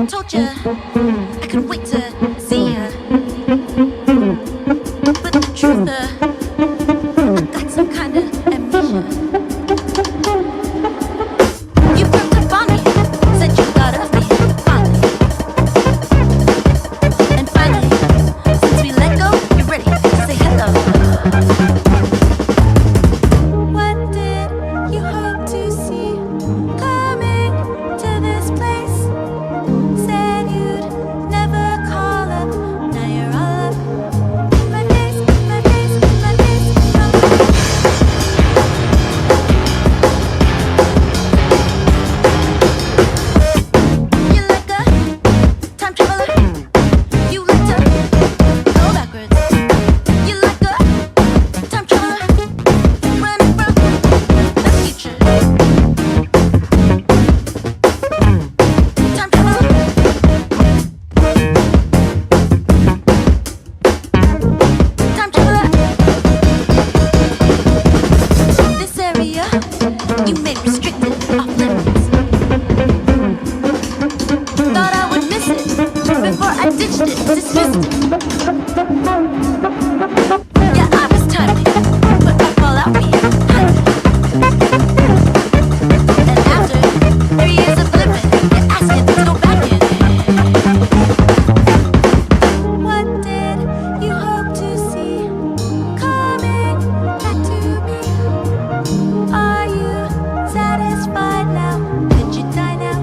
told you I could wait to see ya. But the truth, I got some kind of amnesia. You crept up on me, said you thought of me, finally. And finally, since we let go, you're ready to say hello. What did you hope to see coming to this place? Said you'd never call up, now you're all up in my face, my face, my face, my face. You're like a time traveler. You like to go backwards. You're like a time traveler, running from the future. Time traveler. Time traveler. This area you made restricted off limits. Thought I would miss it before I ditched it, dismissed it. Yeah, I was timely, but I fall out behind it. And after 3 years of living, you're asking to go back in. What did you hope to see coming back to me? Are you satisfied now? Could you die now?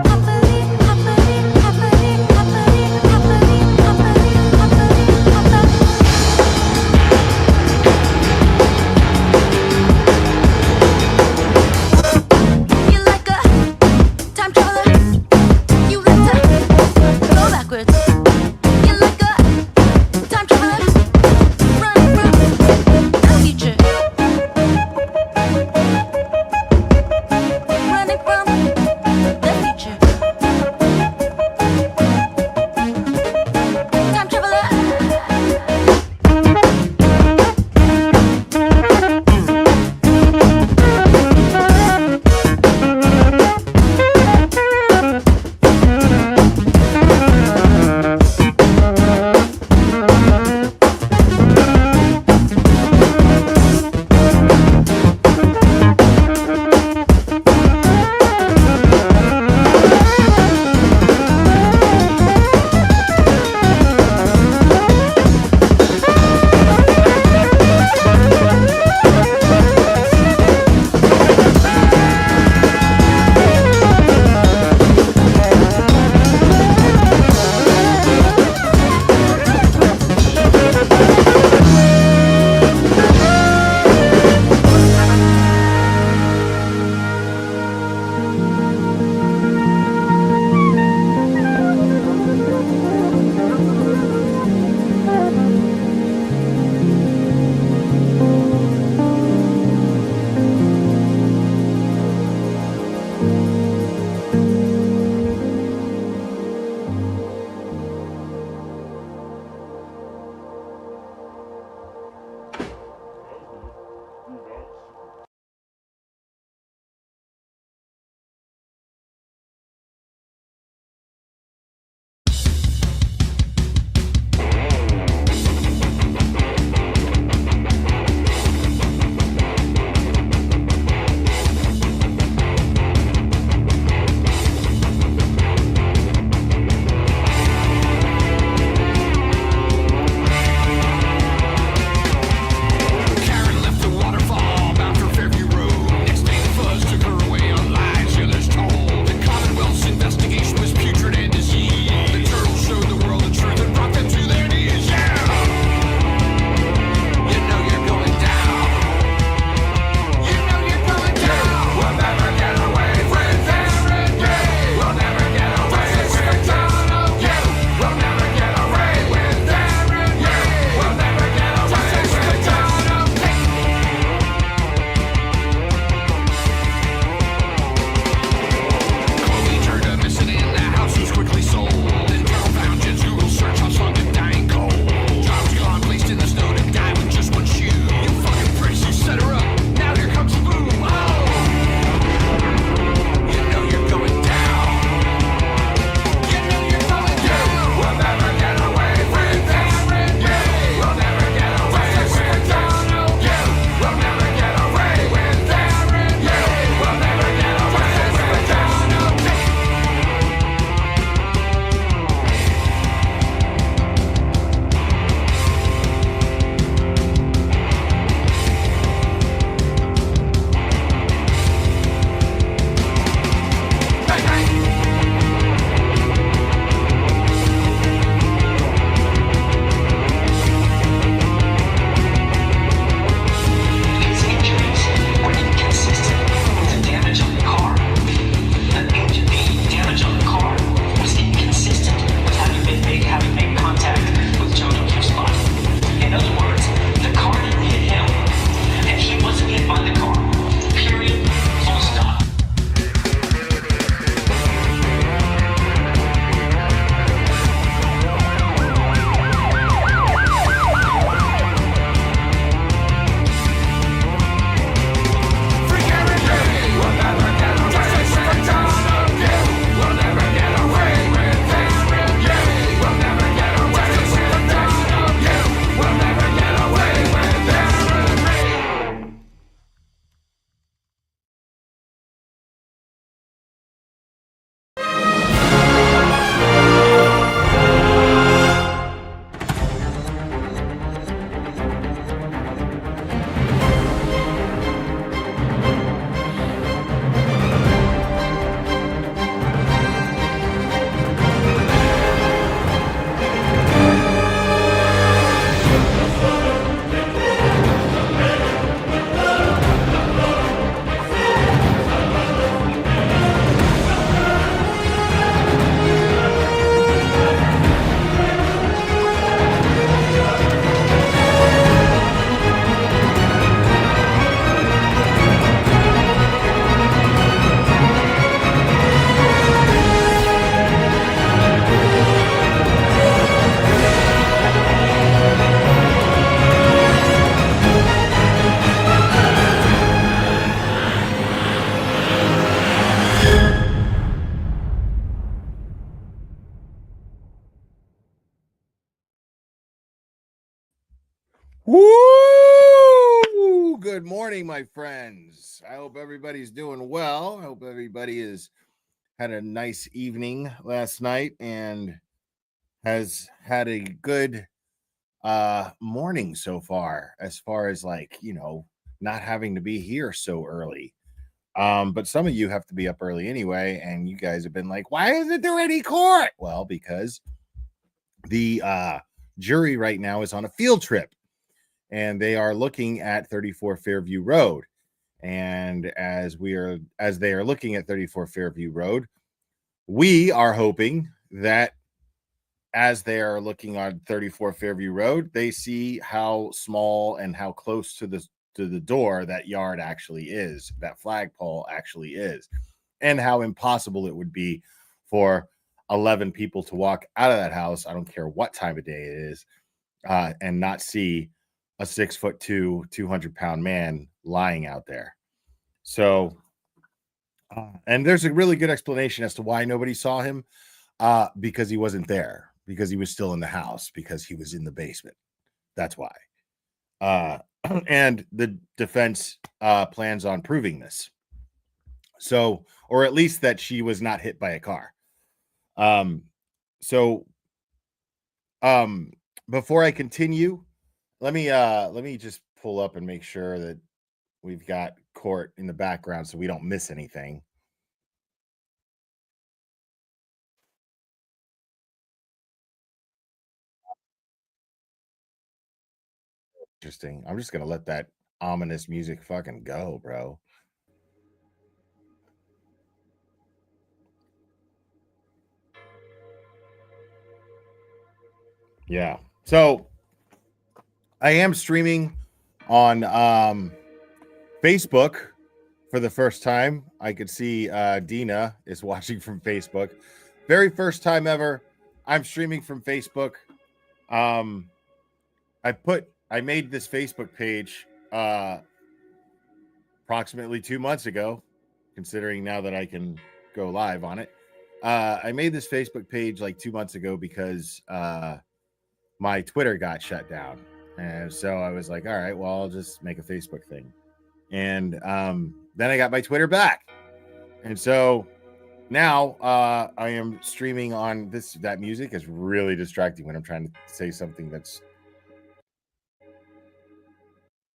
Happily, happily, happily, happily, happily, happily, happily, happily. Woo! Good morning, my friends. I hope everybody's doing well. I hope everybody has had a nice evening last night and has had a good morning so far as like, not having to be here so early. But some of you have to be up early anyway, and you guys have been like, why isn't there any court? Well, because the jury right now is on a field trip and they are looking at 34 Fairview Road. And as they are looking at 34 Fairview Road, we are hoping that as they are looking on 34 Fairview Road, they see how small and how close to the door that yard actually is, that flagpole actually is, and how impossible it would be for 11 people to walk out of that house. I don't care what time of day it is, and not see a 6'2", 200-pound man lying out there. So, and there's a really good explanation as to why nobody saw him, because he wasn't there, because he was still in the house, because he was in the basement. That's why. And the defense plans on proving this. So, or at least that she was not hit by a car. So, before I continue, let me just pull up and make sure that we've got court in the background so we don't miss anything. Interesting. I'm just gonna let that ominous music fucking go, bro. Yeah. So I am streaming on Facebook for the first time. I could see Dina is watching from Facebook. Very first time ever. I'm streaming from Facebook. I made this Facebook page approximately 2 months ago, considering now that I can go live on it. I made this Facebook page like 2 months ago because my Twitter got shut down. And so I was like, all right, well, I'll just make a Facebook thing. And then I got my Twitter back. And so now I am streaming on this. That music is really distracting when I'm trying to say something that's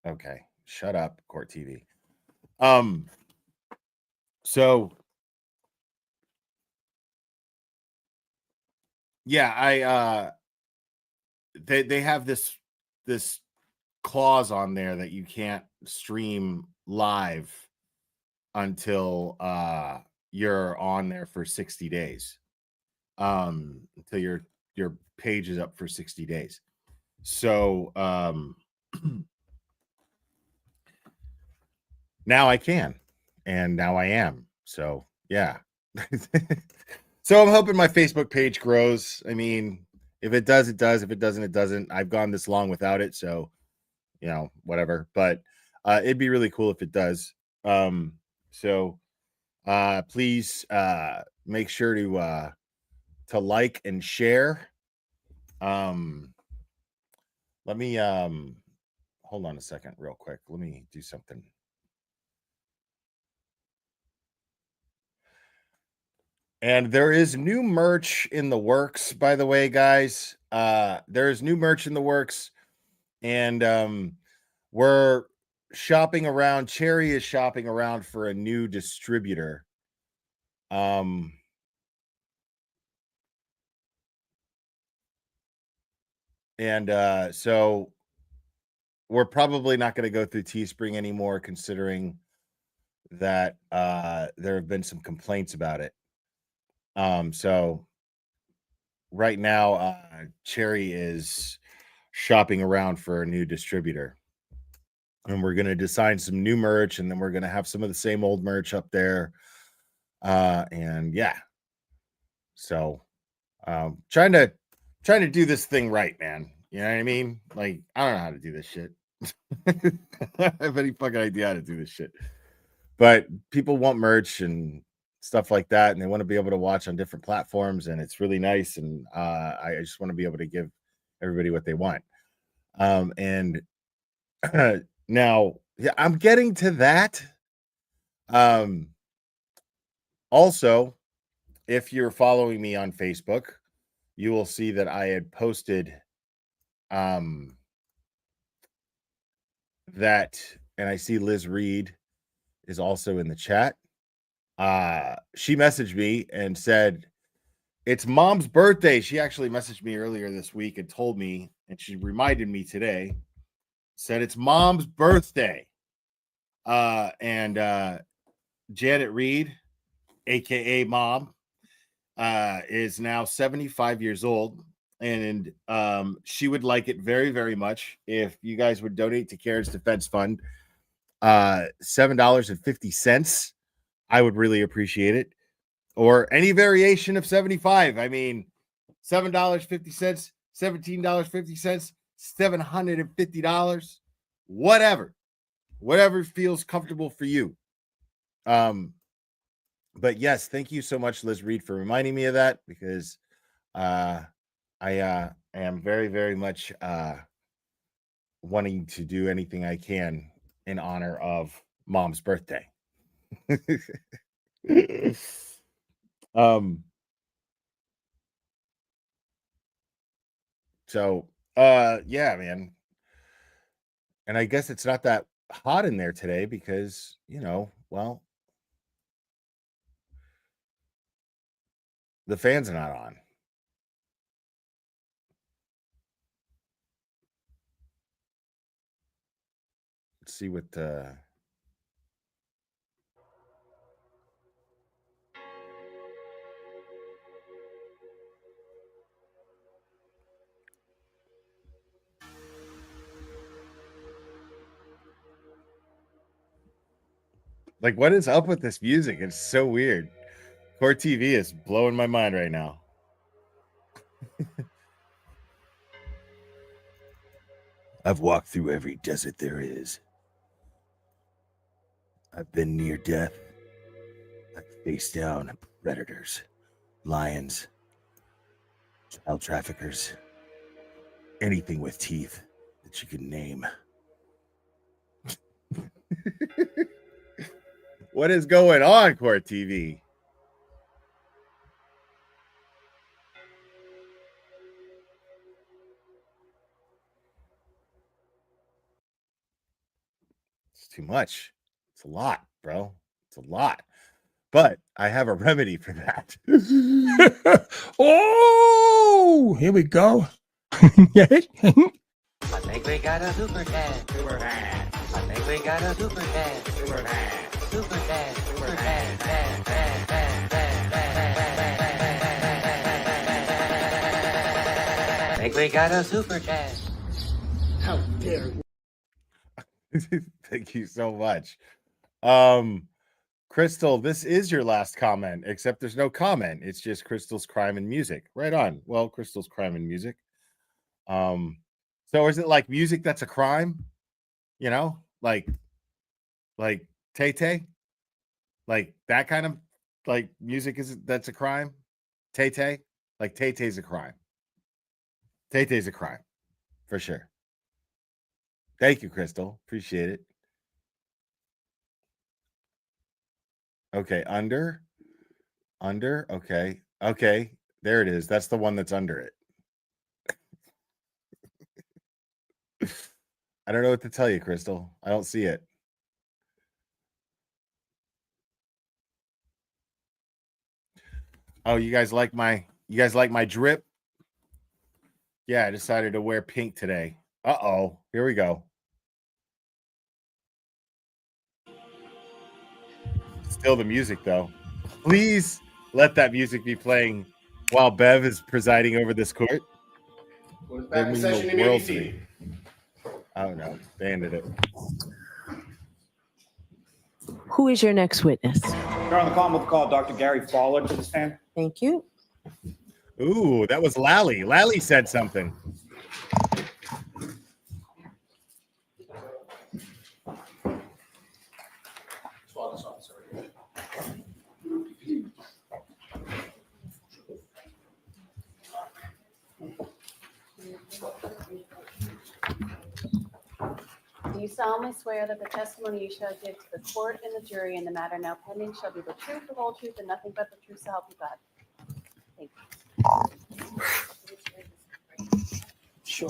okay. Shut up, Court TV. So yeah, they have this clause on there that you can't stream live until you're on there for 60 days. Until your page is up for 60 days. So now I can, and now I am. So yeah. So I'm hoping my Facebook page grows. I mean, if it does, it does. If it doesn't, it doesn't. I've gone this long without it, so whatever. But it'd be really cool if it does. So please make sure to like and share. Let me hold on a second real quick. Let me do something. And there is new merch in the works, by the way, guys. There is new merch in the works, and we're shopping around. Cherry is shopping around for a new distributor. And so we're probably not going to go through Teespring anymore, considering that there have been some complaints about it. So right now, Cherry is shopping around for a new distributor, and we're going to design some new merch, and then we're going to have some of the same old merch up there. And yeah, so trying to do this thing right, man. You know what I mean? Like, I don't know how to do this shit. I don't have any fucking idea how to do this shit. But people want merch and stuff like that, and they want to be able to watch on different platforms, and it's really nice. And I just want to be able to give everybody what they want. And Now, yeah, I'm getting to that. Also, if you're following me on Facebook, you will see that I had posted that, and I see Liz Reed is also in the chat. She messaged me and said, it's Mom's birthday. She actually messaged me earlier this week and told me, and she reminded me today, said it's Mom's birthday. And Janet Reed, aka Mom, is now 75 years old, and she would like it very, very much if you guys would donate to CARES Defense Fund. $7.50. I would really appreciate it, or any variation of 75. I mean, $7.50, $17.50, $750, whatever feels comfortable for you. But yes, thank you so much, Liz Reed, for reminding me of that, because I am very, very much wanting to do anything I can in honor of Mom's birthday. So yeah, man. And I guess it's not that hot in there today because, well, the fans are not on. Let's see what like, what is up with this music? It's so weird. Core TV is blowing my mind right now. I've walked through every desert there is. I've been near death. I've faced down predators, lions, child traffickers, anything with teeth that you can name. What is going on, Core TV? It's too much. It's a lot, bro. It's a lot. But I have a remedy for that. Oh, here we go. I think we got a super dad. Super dad. I think we got a super dad. Super dad. Super dad. Super dad. Dad, dad, dad, dad, dad. I think we got a super dad. How dare you? Thank you so much. Crystal, this is your last comment, except there's no comment. It's just Crystal's crime and music. Right on. Well, Crystal's crime and music. So is it like music that's a crime? Like Tay-Tay? Like that kind of like music that's a crime? Tay-Tay? Like Tay-Tay's a crime. Tay-Tay's a crime, for sure. Thank you, Crystal. Appreciate it. Okay, under. Okay. There it is. That's the one that's under it. I don't know what to tell you, Crystal. I don't see it. Oh, you guys like my drip? Yeah, I decided to wear pink today. Uh-oh. Here we go. Still the music, though. Please let that music be playing while Bev is presiding over this court. We're back in session immediately. Oh, no. They ended it. Who is your next witness? You're on the call. We'll call Dr. Gary Fowler to the stand. Thank you. Ooh, that was Lally. Lally said something. solemnly swear that the testimony you shall give to the court and the jury in the matter now pending shall be the truth, the whole truth, and nothing but the truth, so help you God? Thank you. Sure.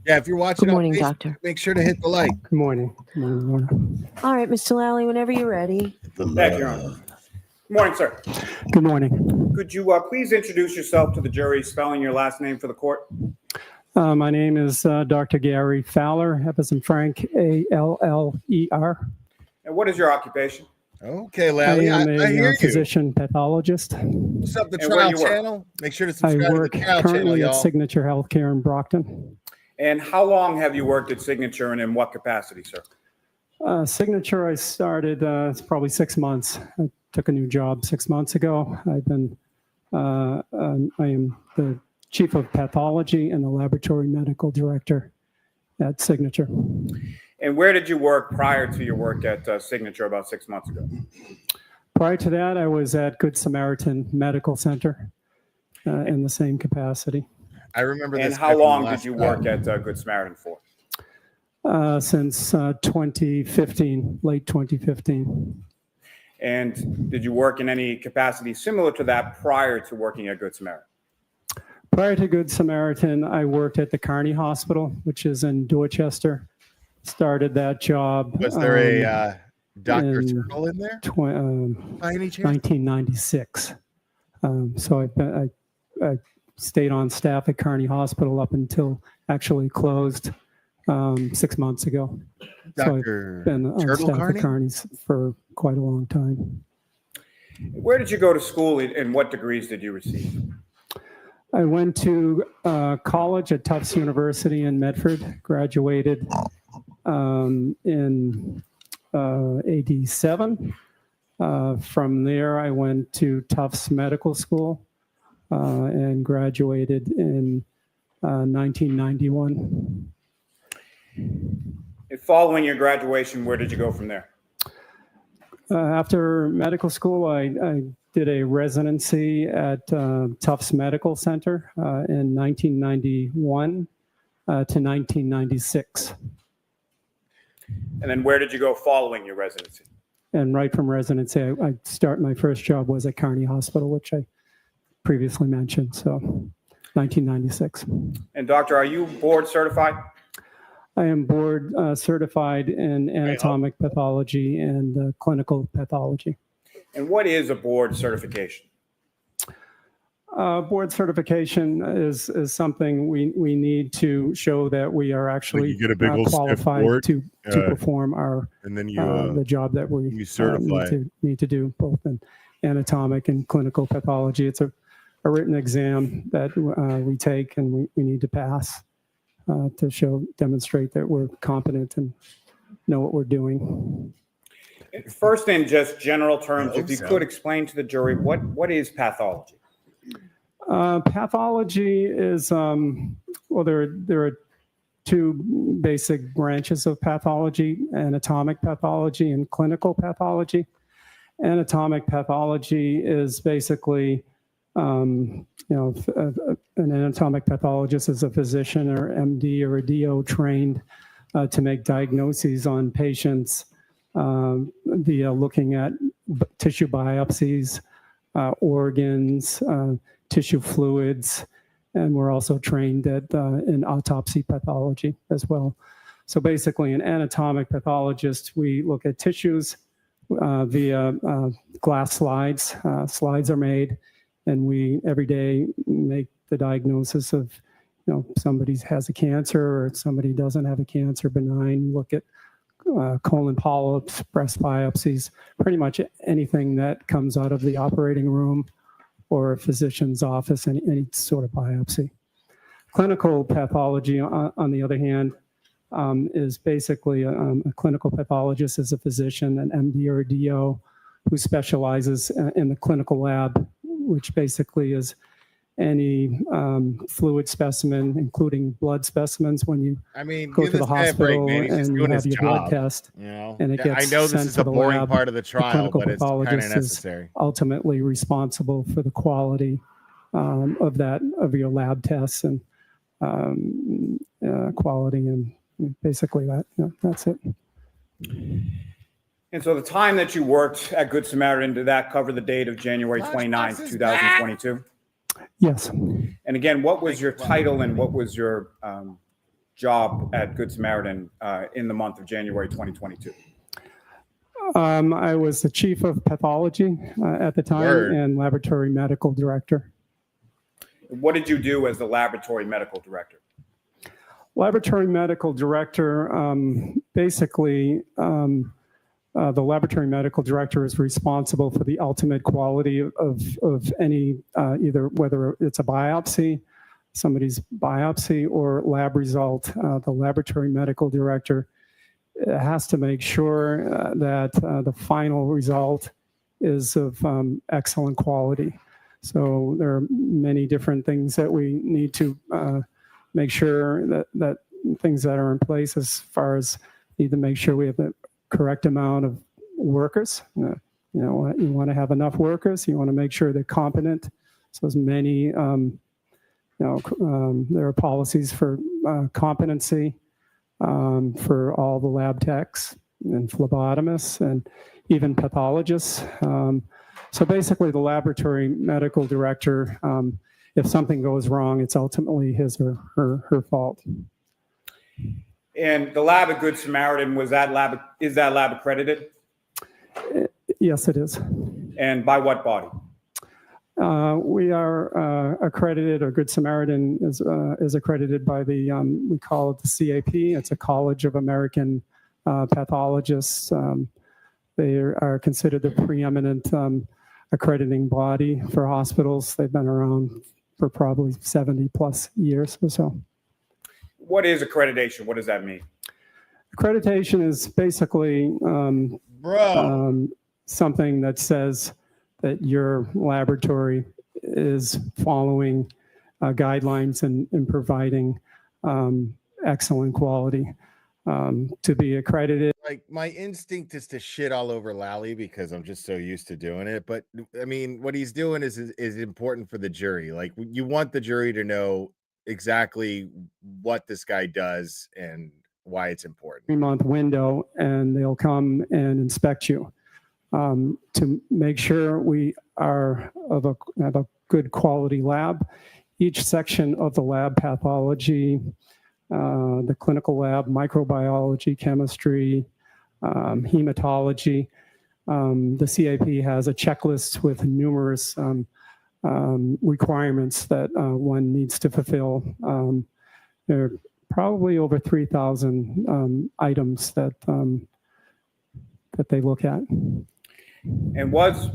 Yeah, if you're watching Good morning, on Facebook, doctor. make sure to hit the like. Good morning. Good morning, morning. All right, Mr. Lally, whenever you're ready. Thank you, Your Honor. Good morning, sir. Good morning. Could you please introduce yourself to the jury, spelling your last name for the court? My name is Dr. Gary Fowler, F as in Frank, A-L-L-E-R. And what is your occupation? Okay, I Lally, I am hear a you. physician pathologist. What's up, the And where trial you work? channel? Make sure to I subscribe to work the trial channel, currently at y'all. Signature Healthcare in Brockton. And how long have you worked at Signature and in what capacity, sir? Signature, I started, it's probably 6 months. I took a new job 6 months ago. I've been, I am the chief of pathology and the laboratory medical director at Signature. And where did you work prior to your work at Signature about 6 months ago? Prior to that, I was at Good Samaritan Medical Center in the same capacity. I remember this. And guy how from the long last did you time. work at Good Samaritan for? Since 2015, late 2015. And did you work in any capacity similar to that prior to working at Good Samaritan? Prior to Good Samaritan, I worked at the Kearney Hospital, which is in Dorchester. Started that job. Was there a Dr. in Turtle in there by any chance? 1996. So I stayed on staff at Kearney Hospital up until actually closed 6 months ago. So Dr. I've been on Turtle staff Kearney? at Kearney's for quite a long time. Where did you go to school and what degrees did you receive? I went to college at Tufts University in Medford, graduated in 87. From there, I went to Tufts Medical School and graduated in 1991. And following your graduation, where did you go from there? After medical school, I did a residency at Tufts Medical Center in 1991 to 1996. And then where did you go following your residency? And right from residency, my first job was at Kearney Hospital, which I previously mentioned. So 1996. And doctor, are you board certified? I am board certified in anatomic pathology and clinical pathology. And what is a board certification? Board certification is something we need to show that we are actually you get a big old stiff qualified board, to perform our and then the job that we you certify. need to do, both in anatomic and clinical pathology. It's a written exam that we take and we need to pass to demonstrate that we're competent and know what we're doing. First, in just general terms, if you could explain to the jury what is pathology? Pathology is, well, there are two basic branches of pathology: anatomic pathology and clinical pathology. Anatomic pathology is basically, an anatomic pathologist is a physician or MD or a DO trained to make diagnoses on patients via looking at tissue biopsies, organs, tissue fluids, and we're also trained in autopsy pathology as well. So basically, an anatomic pathologist, we look at tissues via glass slides. Slides are made, and we every day make the diagnosis of, somebody has a cancer or somebody doesn't have a cancer, benign. Look at colon polyps, breast biopsies, pretty much anything that comes out of the operating room or a physician's office, any sort of biopsy. Clinical pathology, on the other hand, is basically a clinical pathologist is a physician, an MD or a DO, who specializes in the clinical lab, which basically is any fluid specimen, including blood specimens, when you go to the hospital and you have your blood test, and it gets I know this sent is to the the boring lab. part of the trial, clinical but it's kind of pathologist is necessary. ultimately responsible for the quality of your lab tests and quality, and basically that's it. And so the time that you worked at Good Samaritan, did that cover the date of January 29th, 2022? Yes. And again, what was your title and what was your job at Good Samaritan in the month of January 2022? I was the chief of pathology at the time. Word. And laboratory medical director. What did you do as the laboratory medical director? Laboratory medical director, basically, the laboratory medical director is responsible for the ultimate quality of any, either whether it's a biopsy, somebody's biopsy, or lab result. The laboratory medical director has to make sure that the final result is of excellent quality. So there are many different things that we need to make sure that things that are in place, as far as need to make sure we have the correct amount of workers. You want to have enough workers. You want to make sure they're competent. So as many, there are policies for competency for all the lab techs and phlebotomists and even pathologists. So basically, the laboratory medical director, if something goes wrong, it's ultimately his or her fault. And the lab at Good Samaritan, is that lab accredited? Yes, it is. And by what body? We are accredited, or Good Samaritan is accredited by the, we call it the CAP. It's a College of American Pathologists. They are considered the preeminent accrediting body for hospitals. They've been around for probably 70 plus years or so. What is accreditation? What does that mean? Accreditation is basically something that says that your laboratory is following guidelines and providing excellent quality. To be accredited. Like, my instinct is to shit all over Lally because I'm just so used to doing it. But I mean, what he's doing is important for the jury. Like, you want the jury to know exactly what this guy does and why it's important. 3-month window, and they'll come and inspect you to make sure we have a good quality lab. Each section of the lab, pathology, the clinical lab, microbiology, chemistry, hematology. The CAP has a checklist with numerous requirements that one needs to fulfill. There are probably over 3,000 items that they look at. And was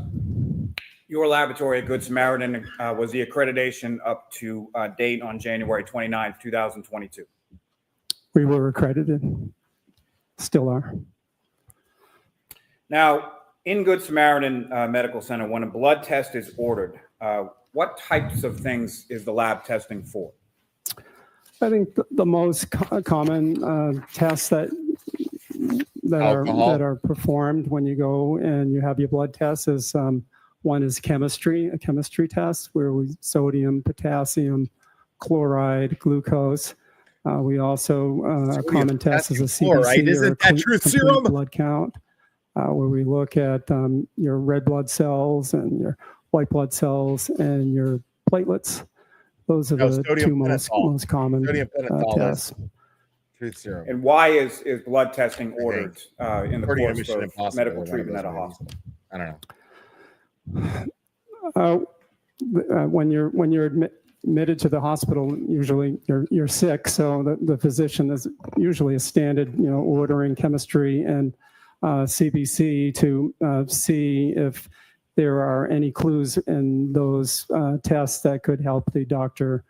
your laboratory at Good Samaritan, was the accreditation up to date on January 29th, 2022? We were accredited, still are. Now, in Good Samaritan Medical Center, when a blood test is ordered, what types of things is the lab testing for? I think the most common tests that are performed when you go and you have your blood test is one is chemistry, a chemistry test where we sodium, potassium, chloride, glucose. We also a common test is a CBC, chloride. Isn't that true serum? Blood count, where we look at your red blood cells and your white blood cells and your platelets. Those are the two most common tests. Truth serum. And why is blood testing ordered in the course of medical treatment at a hospital? I don't know. When you're admitted to the hospital, usually you're sick, so the physician is usually a standard, ordering chemistry and CBC to see if there are any clues in those tests that could help the doctor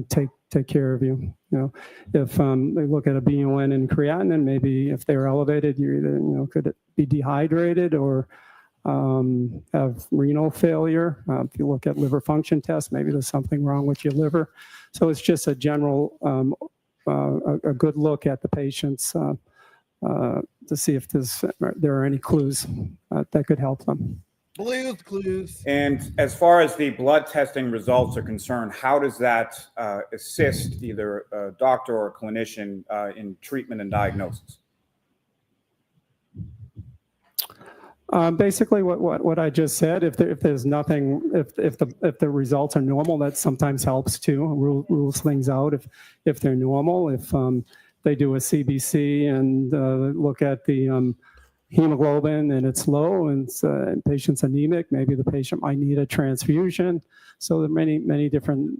take care of you. If they look at a BUN and creatinine, maybe if they're elevated, you either could it be dehydrated or have renal failure. If you look at liver function tests, maybe there's something wrong with your liver. So it's just a general, a good look at the patients to see if there are any clues that could help them. Blues Clues. And as far as the blood testing results are concerned, how does that assist either a doctor or a clinician in treatment and diagnosis? Basically, what I just said. If there's nothing, if the results are normal, that sometimes helps too. Rules things out if they're normal. If they do a CBC and look at the hemoglobin and it's low and patient's anemic, maybe the patient might need a transfusion. So there are many different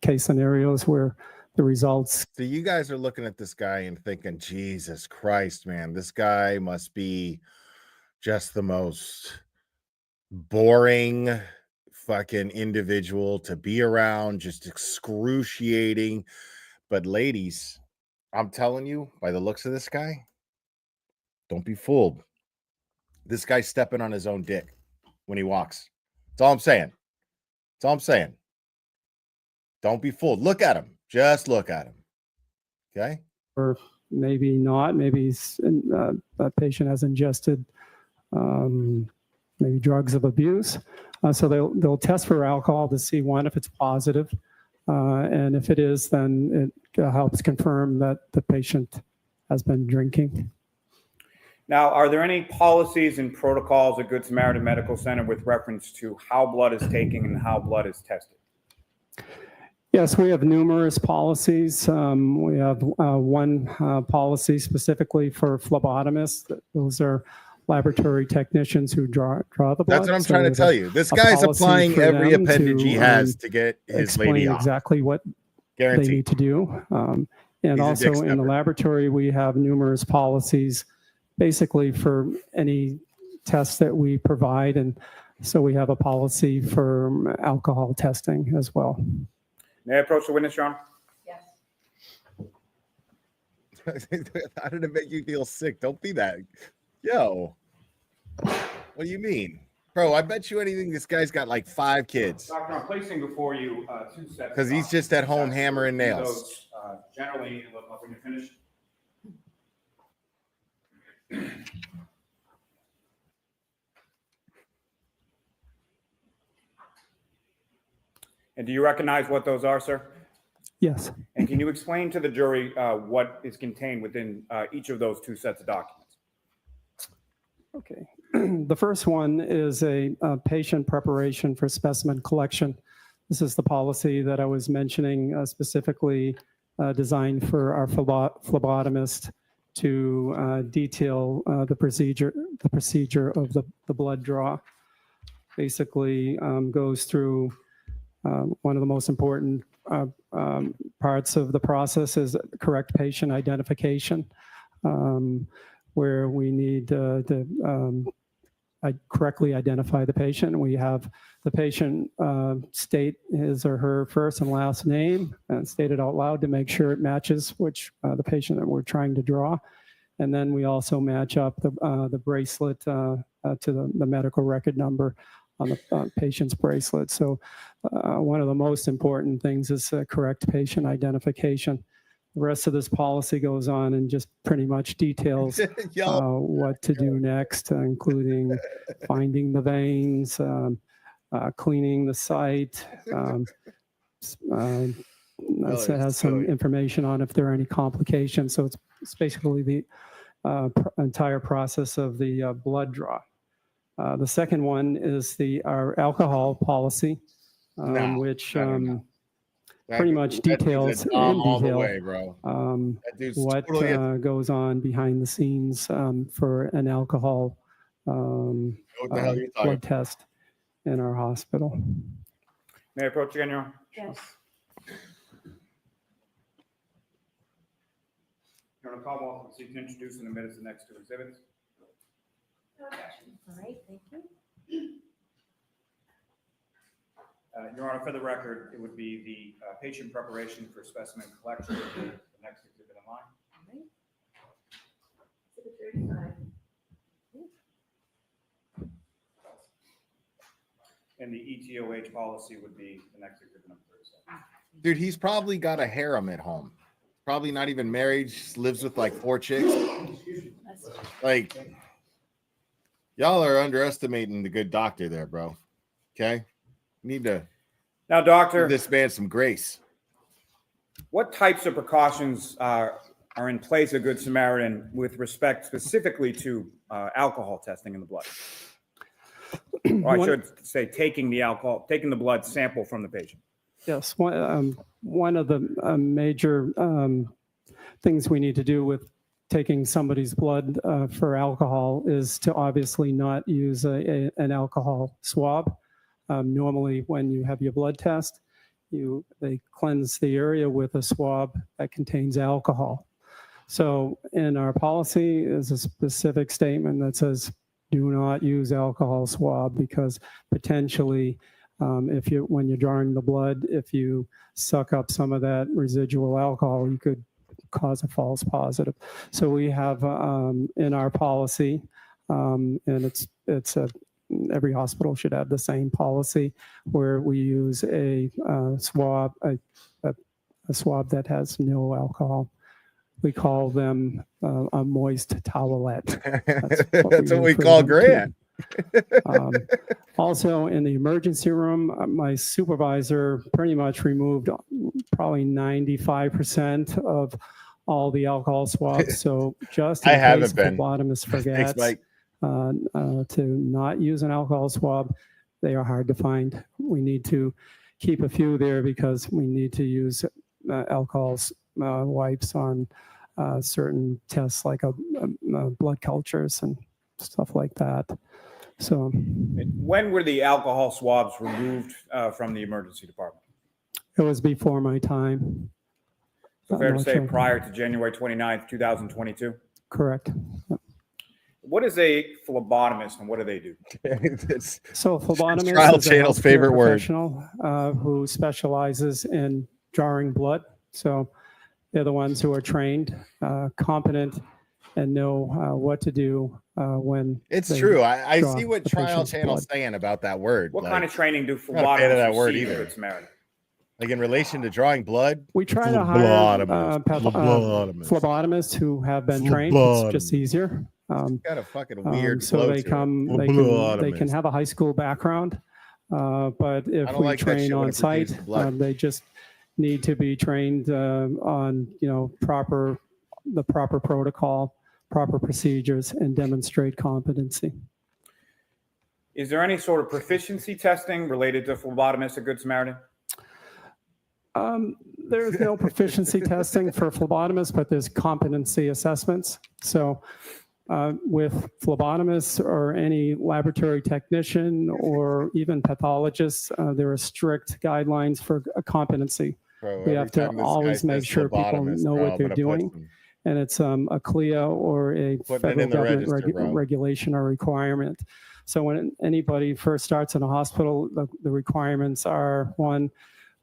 case scenarios where the results. So you guys are looking at this guy and thinking, Jesus Christ, man, this guy must be just the most boring fucking individual to be around, just excruciating. But ladies, I'm telling you, by the looks of this guy, don't be fooled. This guy's stepping on his own dick when he walks. That's all I'm saying. That's all I'm saying. Don't be fooled. Look at him. Just look at him. Okay? Or maybe not. Maybe that patient has ingested maybe drugs of abuse. So they'll test for alcohol to see, one, if it's positive. And if it is, then it helps confirm that the patient has been drinking. Now, are there any policies and protocols at Good Samaritan Medical Center with reference to how blood is taken and how blood is tested? Yes, we have numerous policies. We have one policy specifically for phlebotomists. Those are laboratory technicians who draw the blood. That's what I'm trying to tell you. This guy's applying every appendage he has to get his lady off. Exactly what they need to do. And also in the laboratory, we have numerous policies basically for any tests that we provide. And so we have a policy for alcohol testing as well. May I approach the witness, Your Honor? Yes. How did it make you feel sick? Don't be that. Yo, what do you mean? Bro, I bet you anything this guy's got like 5 kids. Doctor, I'm placing before you 2 sets. Because he's just at home hammering nails. Those, generally, when you're finished. And do you recognize what those are, sir? Yes. And can you explain to the jury what is contained within each of those 2 sets of documents? Okay. The first one is a patient preparation for specimen collection. This is the policy that I was mentioning, specifically designed for our phlebotomist to detail the procedure of the blood draw. Basically goes through one of the most important parts of the process is correct patient identification, where we need to correctly identify the patient. We have the patient state his or her first and last name and state it out loud to make sure it matches which the patient that we're trying to draw. And then we also match up the bracelet to the medical record number on the patient's bracelet. So one of the most important things is correct patient identification. The rest of this policy goes on and just pretty much details what to do next, including finding the veins, cleaning the site. It has some information on if there are any complications. So it's basically the entire process of the blood draw. The second one is our alcohol policy, which pretty much details in detail what totally goes on behind the scenes for an alcohol blood test in our hospital. May I approach again, Your Honor? Yes. Your Honor, Caldwell, proceed to introduce in the minutes the next 2 exhibits. No objection. All right, thank you. Your Honor, for the record, it would be the patient preparation for specimen collection, the next exhibit in line. All right. Exhibit 35. And the ETOH policy would be the next exhibit number 37. Dude, he's probably got a harem at home. Probably not even married, just lives with like 4 chicks. Like, Y'all are underestimating the good doctor there, bro. Okay, need to Now, doctor, give this man some grace. what types of precautions are in place at Good Samaritan with respect specifically to alcohol testing in the blood? Or I should say taking the blood sample from the patient. Yes, one of the major things we need to do with taking somebody's blood for alcohol is to obviously not use an alcohol swab. Normally, when you have your blood test, they cleanse the area with a swab that contains alcohol. So in our policy is a specific statement that says, do not use alcohol swab, because potentially when you're drawing the blood, if you suck up some of that residual alcohol, you could cause a false positive. So we have in our policy, and every hospital should have the same policy, where we use a swab, a swab that has no alcohol. We call them a moist towelette. That's what we call Grant. Also, in the emergency room, my supervisor pretty much removed probably 95% of all the alcohol swabs. So just in case the phlebotomist forgets to not use an alcohol swab, they are hard to find. We need to keep a few there because we need to use alcohol wipes on certain tests like blood cultures and stuff like that. So when were the alcohol swabs removed from the emergency department? It was before my time. So fair to say prior to January 29th, 2022? Correct. What is a phlebotomist and what do they do? So phlebotomist Trial is a Channel's favorite word. Professional who specializes in drawing blood. So they're the ones who are trained, competent, and know what to do when it's true. I see what Trial Channel's saying about that word. What kind of training do phlebotomists? Not a fan of that word receive either. at Samaritan? Like in relation to drawing blood, we try to hire phlebotomists who have been trained. It's just easier. Got a fucking weird so they can have a high school background, but if we train on site, they just need to be trained on the proper protocol, proper procedures, and demonstrate competency. Is there any sort of proficiency testing related to phlebotomists at Good Samaritan? There's no proficiency testing for phlebotomists, but there's competency assessments. So with phlebotomists or any laboratory technician or even pathologists, there are strict guidelines for competency. We have to always make sure people know what they're doing. And it's a CLIA or a federal government regulation or requirement. So when anybody first starts in a hospital, the requirements are, one,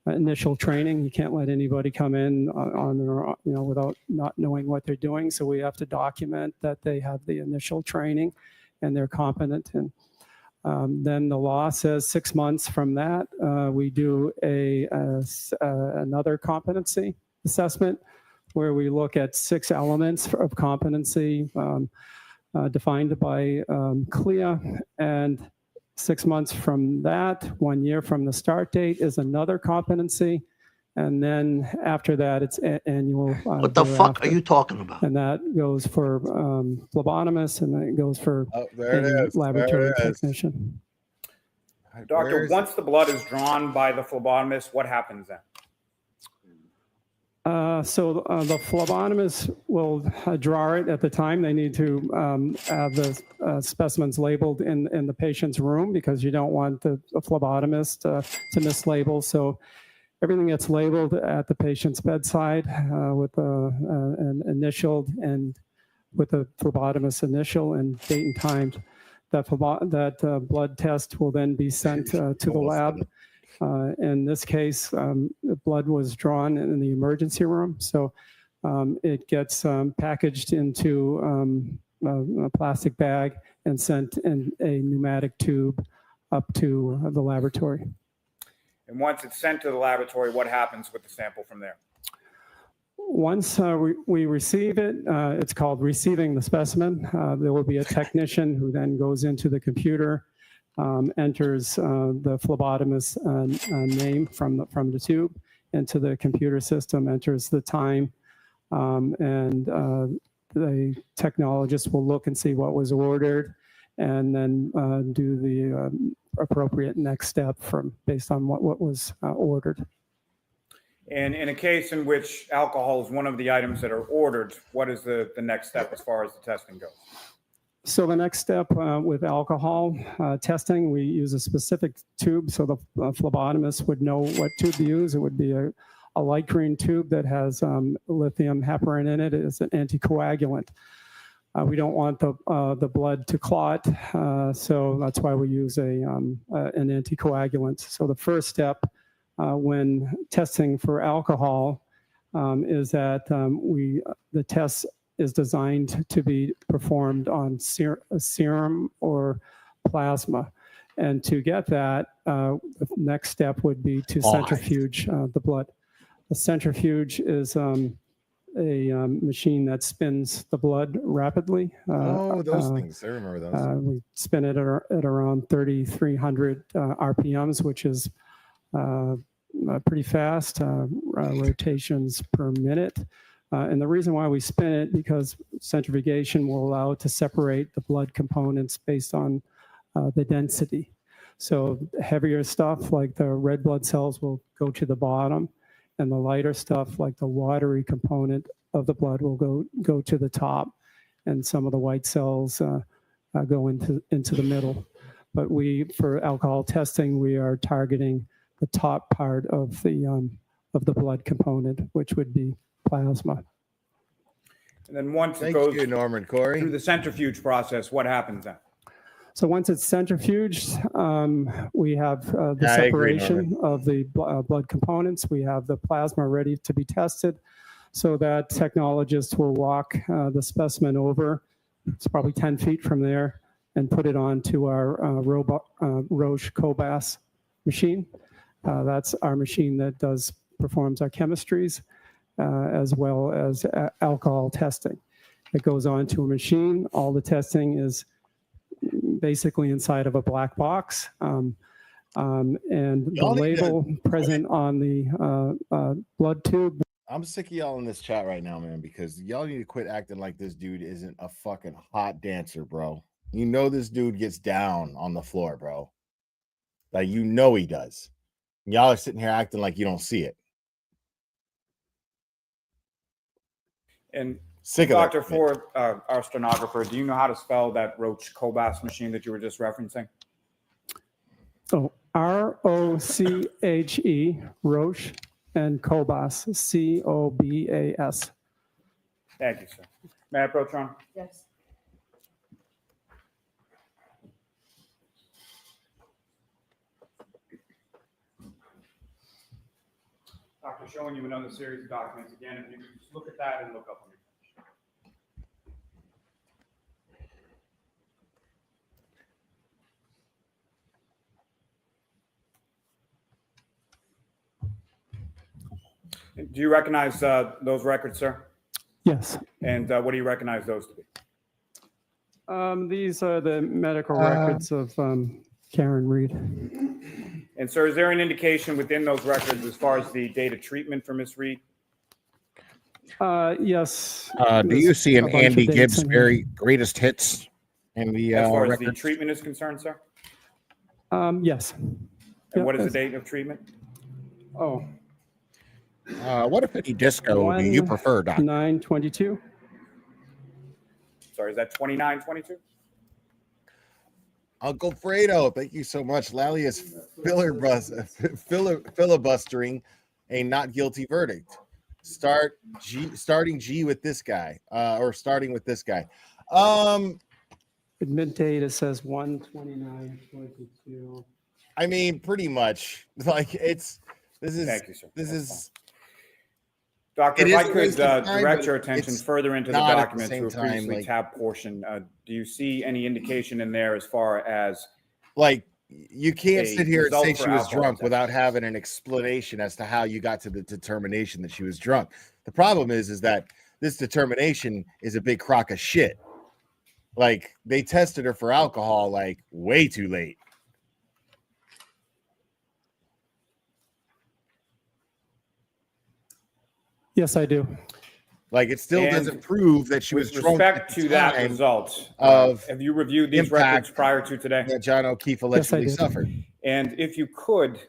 initial training. You can't let anybody come in on their, without not knowing what they're doing. So we have to document that they have the initial training and they're competent. And then the law says 6 months from that, we do another competency assessment where we look at 6 elements of competency defined by CLIA, and 6 months from that, 1 year from the start date, is another competency. And then after that, it's annual. What the fuck are you talking about? And that goes for phlebotomists, and then it goes for laboratory technician. Doctor, once the blood is drawn by the phlebotomist, what happens then? So the phlebotomist will draw it at the time. They need to have the specimens labeled in the patient's room, because you don't want the phlebotomist to mislabel. So everything gets labeled at the patient's bedside with an initialed and with the phlebotomist's initial and date and time. That blood test will then be sent to the lab. In this case, the blood was drawn in the emergency room. So it gets packaged into a plastic bag and sent in a pneumatic tube up to the laboratory. And once it's sent to the laboratory, what happens with the sample from there? Once we receive it, it's called receiving the specimen. There will be a technician who then goes into the computer, enters the phlebotomist's name from the tube into the computer system, enters the time, and the technologist will look and see what was ordered, and then do the appropriate next step based on what was ordered. And in a case in which alcohol is one of the items that are ordered, what is the next step as far as the testing goes? So the next step with alcohol testing, we use a specific tube, so the phlebotomist would know what tube to use. It would be a light green tube that has lithium heparin in it. It's an anticoagulant. We don't want the blood to clot, so that's why we use an anticoagulant. So the first step when testing for alcohol is that the test is designed to be performed on serum or plasma. And to get that, the next step would be to centrifuge the blood. The centrifuge is a machine that spins the blood rapidly. Those things. I remember those. We spin it at around 3,300 RPMs, which is pretty fast, rotations per minute. And the reason why we spin it, because centrifugation will allow it to separate the blood components based on the density. So heavier stuff like the red blood cells will go to the bottom, and the lighter stuff like the watery component of the blood will go to the top, and some of the white cells go into the middle. But for alcohol testing, we are targeting the top part of the blood component, which would be plasma. And then once it Thank goes you, Norman Corey. through the centrifuge process, what happens then? So once it's centrifuged, we have the Yeah, I agree, separation of the blood components. We have the plasma ready to be tested. So that technologist will walk the specimen over, it's probably 10 feet from there, and put it onto our Roche Cobas machine. That's our machine that performs our chemistries as well as alcohol testing. It goes onto a machine. All the testing is basically inside of a black box. And the label present on the blood tube. I'm sick of y'all in this chat right now, man, because y'all need to quit acting like this dude isn't a fucking hot dancer, bro. You know this dude gets down on the floor, bro. Like, you know he does. Y'all are sitting here acting like you don't see it. And Sick of Dr. that. Ford, our stenographer, do you know how to spell that Roche Cobas machine that you were just referencing? So R-O-C-H-E, Roche, and Cobas, C-O-B-A-S. Thank you, sir. May I approach, Ron? Yes. Doctor, showing you another series of documents. Again, if you could just look at that and look up when you're finished. Do you recognize those records, sir? Yes. And what do you recognize those to be? These are the medical records of Karen Reed. And sir, is there an indication within those records as far as the date of treatment for Ms. Reed? Yes. Do you see an a bunch of Andy dates Gibbs in very greatest hits in the As far as the records? treatment is concerned, sir? Yes. And what is the Yes. date of treatment? Oh, What if any disco do you prefer, Doc? 9/22. Sorry, is that 29/22? Uncle Fredo, thank you so much. Lally is filibustering a not guilty verdict. Starting G with this guy, or starting with this guy. Admit date, it says 1/29/22. I mean, pretty much. Like this is Thank you, sir. this That's is Doctor, It if is I a could waste of time, direct but your attention it's further into the not at the document same to a previously time, like- tabbed portion, do you see any indication in there as far as like you can't a sit here and result say for she was alcohol drunk testing. without having an explanation as to how you got to the determination that she was drunk. The problem is that this determination is a big crock of shit. Like, they tested her for alcohol like way too late. Yes, I do. Like, it still And doesn't prove that she was With drunk at respect the to that time result, of have you reviewed these impact records prior to today? that John O'Keefe Yes, I allegedly did. suffered. And if you could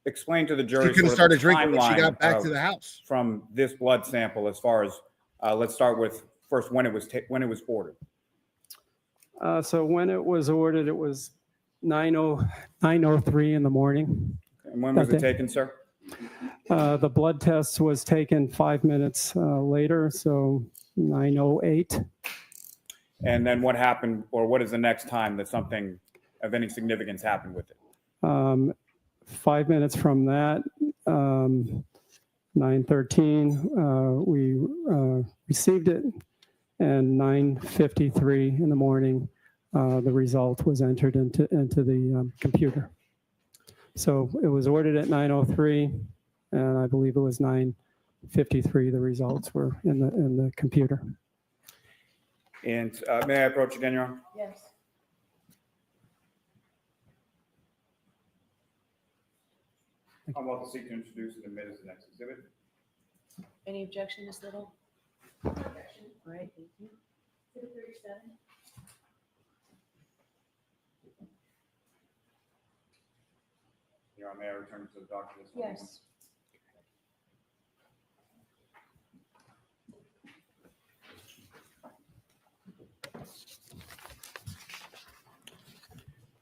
explain to the She jury could have sort of started the drinking when she timeline got back to of- the house. from this blood sample as far as, let's start with first when it was ordered. So when it was ordered, it was 9:03 in the morning. And when was That it day. taken, sir? The blood test was taken 5 minutes later, so 9:08. And then what happened, or what is the next time that something of any significance happened with it? 5 minutes from that, 9:13, we received it, and 9:53 in the morning, the result was entered into the computer. So it was ordered at 9:03, and I believe it was 9:53. The results were in the computer. And may I approach again, Your Honor? Yes. I'm about to seek to introduce and admit as the next exhibit. Any objection, Ms. Little? No objection. All right, thank you. Exhibit 37. Your Honor, may I return to the document? Yes.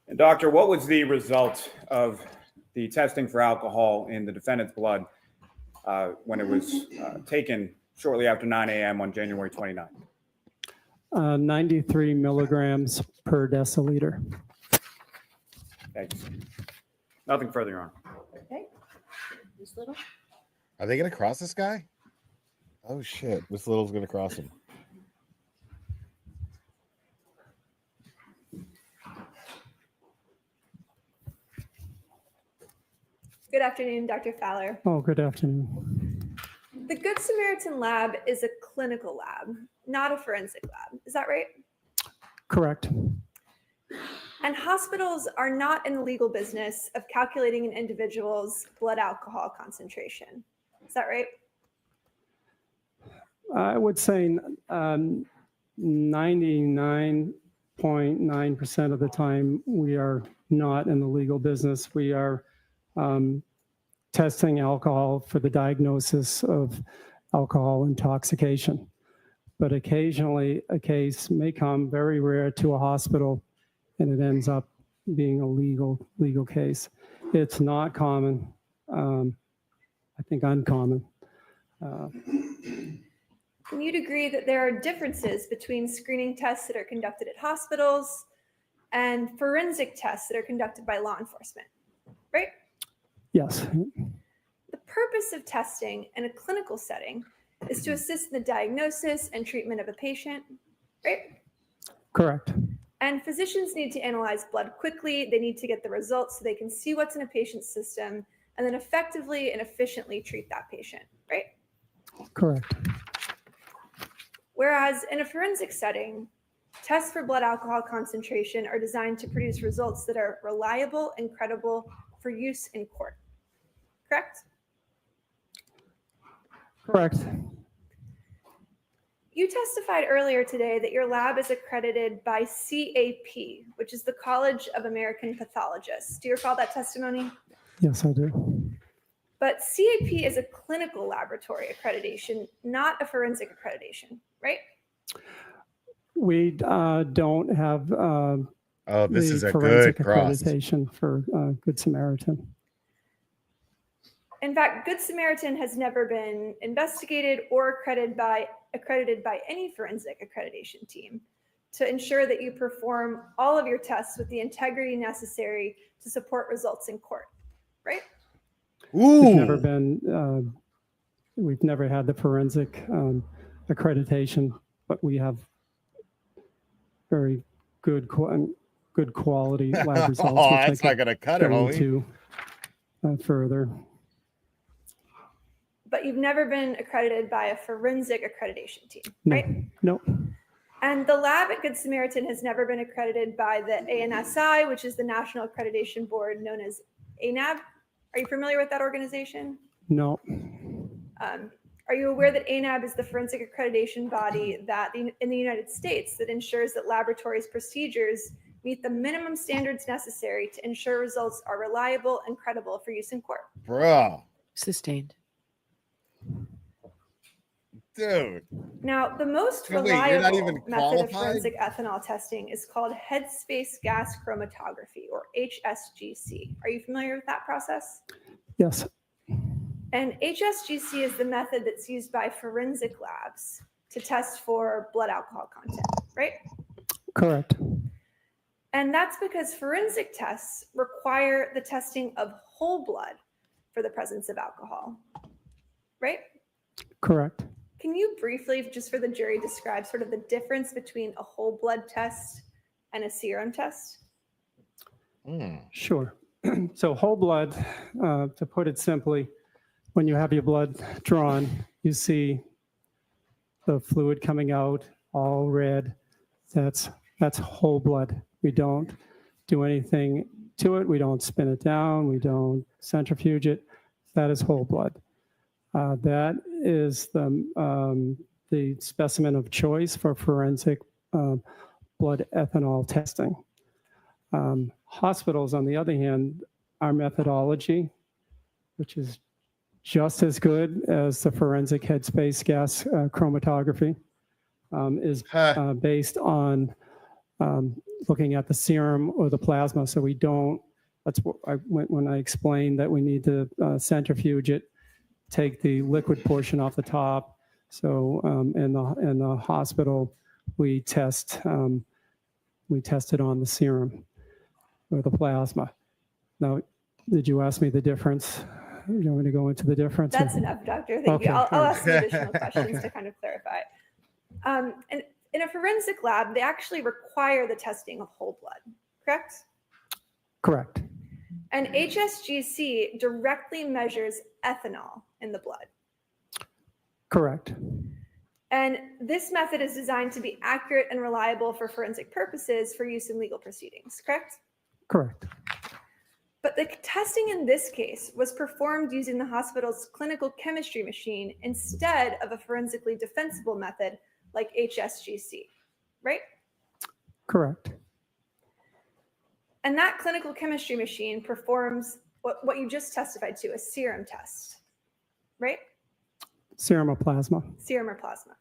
And doctor, what was the result of the testing for alcohol in the defendant's blood when it was taken shortly after 9 a.m. on January 29th? 93 milligrams per deciliter. Thanks. Nothing further, Your Honor. Okay. Ms. Little? Are they going to cross this guy? Oh, shit. Miss Little's going to cross him. Good afternoon, Dr. Fowler. Oh, good afternoon. The Good Samaritan lab is a clinical lab, not a forensic lab. Is that right? Correct. And hospitals are not in the legal business of calculating an individual's blood alcohol concentration. Is that right? I would say 99.9% of the time we are not in the legal business. We are testing alcohol for the diagnosis of alcohol intoxication. But occasionally a case may come, very rare, to a hospital, and it ends up being a legal case. It's not common, I think uncommon. And you'd agree that there are differences between screening tests that are conducted at hospitals and forensic tests that are conducted by law enforcement, right? Yes, The purpose of testing in a clinical setting is to assist in the diagnosis and treatment of a patient, right? correct. And physicians need to analyze blood quickly. They need to get the results so they can see what's in a patient's system and then effectively and efficiently treat that patient, right? Correct. Whereas in a forensic setting, tests for blood alcohol concentration are designed to produce results that are reliable and credible for use in court. Correct? Correct. You testified earlier today that your lab is accredited by CAP, which is the College of American Pathologists. Do you recall that testimony? Yes, I do. But CAP is a clinical laboratory accreditation, not a forensic accreditation, right? We don't have Oh, this the is a forensic good cross. accreditation for Good Samaritan. In fact, Good Samaritan has never been investigated or accredited by any forensic accreditation team to ensure that you perform all of your tests with the integrity necessary to support results in court, right? We've never Ooh. been, we've never had the forensic accreditation, but we have very good good quality lab results. Oh, which I that's not could gonna cut it, go homie. into further. But you've never been accredited by a forensic accreditation team, No, right? no, And the lab at Good Samaritan has never been accredited by the ANSI, which is the National Accreditation Board known as ANAB. Are you familiar with that organization? no, Are you aware that ANAB is the forensic accreditation body that in the United States that ensures that laboratories' procedures meet the minimum standards necessary to ensure results are reliable and credible for use in court? Bro, Sustained. dude. Now, the most So wait, you're not reliable even method of qualified? forensic ethanol testing is called headspace gas chromatography, or HSGC. Are you familiar with that process? yes, And HSGC is the method that's used by forensic labs to test for blood alcohol content, right? correct, And that's because forensic tests require the testing of whole blood for the presence of alcohol, right? correct. Can you briefly, just for the jury, describe sort of the difference between a whole blood test and a serum test? Sure. So whole blood, to put it simply, when you have your blood drawn, you see the fluid coming out, all red. That's whole blood. We don't do anything to it. We don't spin it down. We don't centrifuge it. That is whole blood. That is the specimen of choice for forensic blood ethanol testing. Hospitals, on the other hand, our methodology, which is just as good as the forensic headspace gas chromatography, is based on looking at the serum or the plasma. So we don't, that's what when I explained that we need to centrifuge it, take the liquid portion off the top. So in the hospital, we test it on the serum or the plasma. Now, did you ask me the difference? You want me to go into the difference? That's enough, doctor. Thank you. I'll ask some additional questions to kind of clarify. And in a forensic lab, they actually require the testing of whole blood, correct? Correct. And HSGC directly measures ethanol in the blood. Correct. And this method is designed to be accurate and reliable for forensic purposes for use in legal proceedings, correct? Correct. But the testing in this case was performed using the hospital's clinical chemistry machine instead of a forensically defensible method like HSGC, right? Correct. And that clinical chemistry machine performs what you just testified to, a serum test, right? Serum or plasma. Serum or plasma.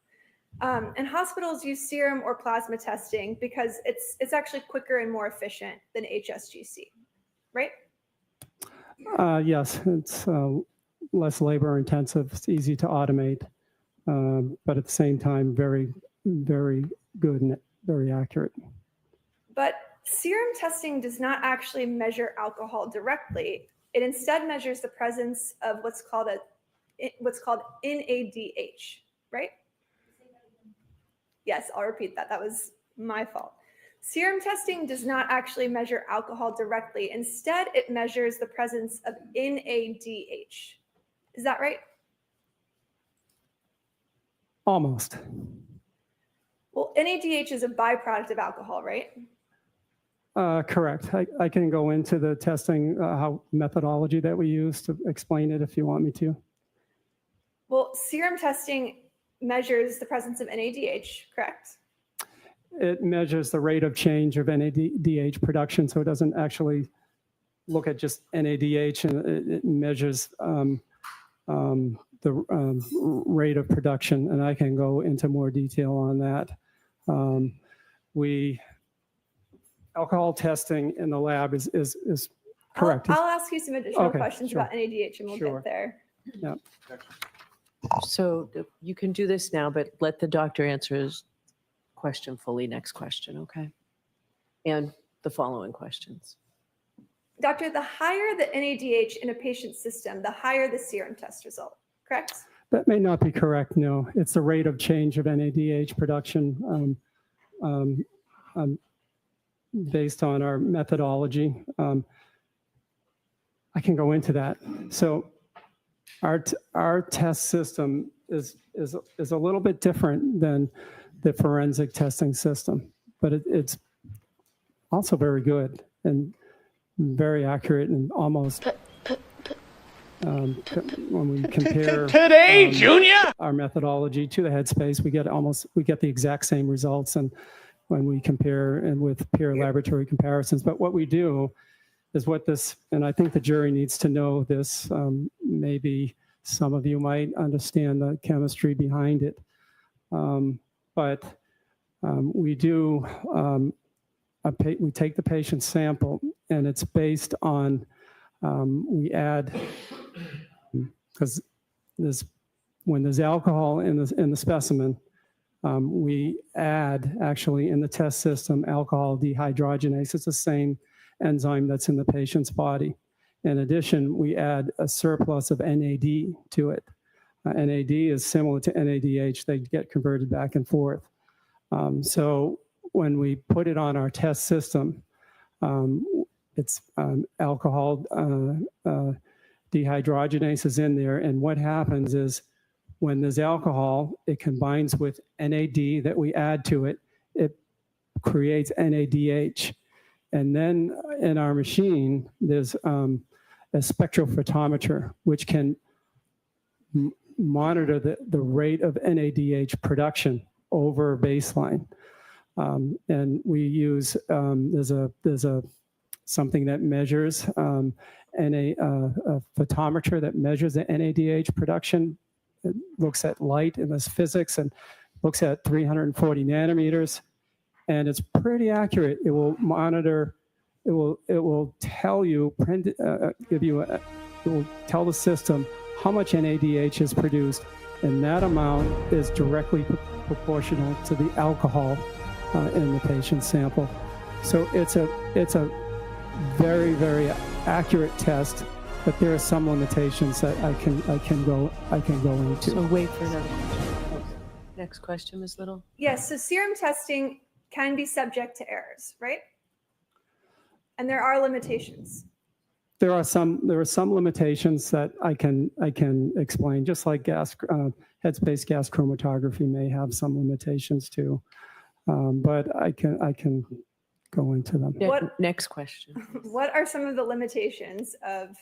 And hospitals use serum or plasma testing because it's actually quicker and more efficient than HSGC, right? Yes, it's less labor intensive. It's easy to automate, but at the same time, very, very good and very accurate. But serum testing does not actually measure alcohol directly. It instead measures the presence of what's called NADH, right? Yes, I'll repeat that. That was my fault. Serum testing does not actually measure alcohol directly. Instead, it measures the presence of NADH. Is that right? Almost. Well, NADH is a byproduct of alcohol, right? Correct. I can go into the testing how methodology that we use to explain it if you want me to. Well, serum testing measures the presence of NADH, correct? It measures the rate of change of NADH production, so it doesn't actually look at just NADH, and it measures the rate of production, and I can go into more detail on that. Alcohol testing in the lab is correct. I'll ask you some additional Okay, questions sure. about NADH and we'll Sure. get there. Yeah. So you can do this now, but let the doctor answer his question fully next question, okay? And the following questions. Doctor, the higher the NADH in a patient's system, the higher the serum test result, correct? That may not be correct, no. It's the rate of change of NADH production. based on our methodology. I can go into that. So our test system is a little bit different than the forensic testing system, but it's also very good and very accurate and almost when we compare Today, Junior! our methodology to the Headspace, we get the exact same results, and when we compare and with peer laboratory comparisons. But what we do is and I think the jury needs to know this. Maybe some of you might understand the chemistry behind it, but we do. We take the patient's sample, and it's based on we add, because when there's alcohol in the specimen, we add actually in the test system alcohol dehydrogenase. It's the same enzyme that's in the patient's body. In addition, we add a surplus of NAD to it. NAD is similar to NADH. They get converted back and forth. So when we put it on our test system, it's alcohol dehydrogenase is in there. And what happens is when there's alcohol, it combines with NAD that we add to it. It creates NADH. And then in our machine, there's a spectrophotometer, which can monitor the rate of NADH production over baseline. And we use, there's something that measures, a photometer that measures the NADH production. It looks at light in this physics and looks at 340 nanometers. And it's pretty accurate. It will monitor, it will tell you, it will tell the system how much NADH is produced, and that amount is directly proportional to the alcohol in the patient's sample. So it's a very, very accurate test, but there are some limitations that I can go into. So wait for another question. Next question, Ms. Little. Yes, so serum testing can be subject to errors, right? And there are limitations. There are some limitations that I can explain, just like headspace gas chromatography may have some limitations too, but I can go into them. Next question. What are some of the limitations of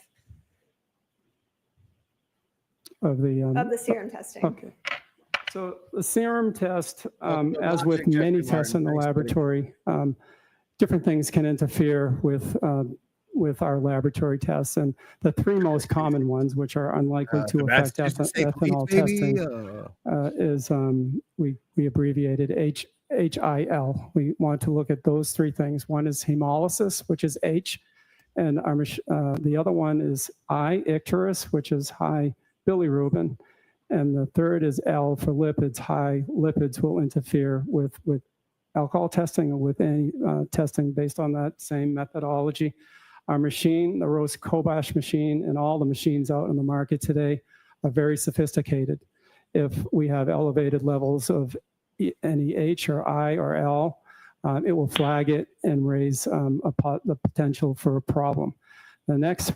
the serum testing? Okay. So the serum test, as with many tests in the laboratory, different things can interfere with our laboratory tests. And the three most common ones, which are unlikely to affect ethanol testing, is we abbreviated HIL. We want to look at those three things. One is hemolysis, which is H, and the other one is icterus, which is high bilirubin. And the third is L for lipids. High lipids will interfere with alcohol testing or with any testing based on that same methodology. Our machine, the Rose Kobash machine, and all the machines out in the market today are very sophisticated. If we have elevated levels of any H or I or L, it will flag it and raise the potential for a problem. The next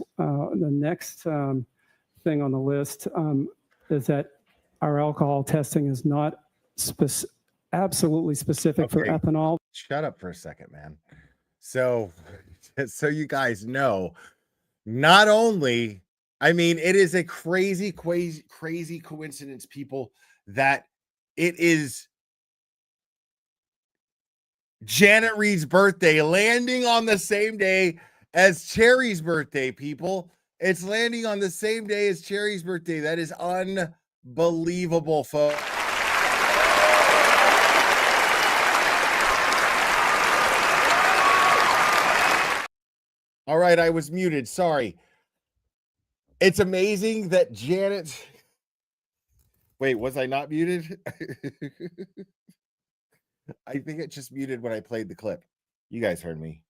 thing on the list is that our alcohol testing is not absolutely specific for ethanol. Shut up for a second, man. So you guys know, not only, I mean, it is a crazy coincidence, people, that it is Janet Reed's birthday landing on the same day as Cherry's birthday, people. It's landing on the same day as Cherry's birthday. That is unbelievable, folks. All right, I was muted. Sorry. It's amazing that Janet... Wait, was I not muted? I think it just muted when I played the clip. You guys heard me.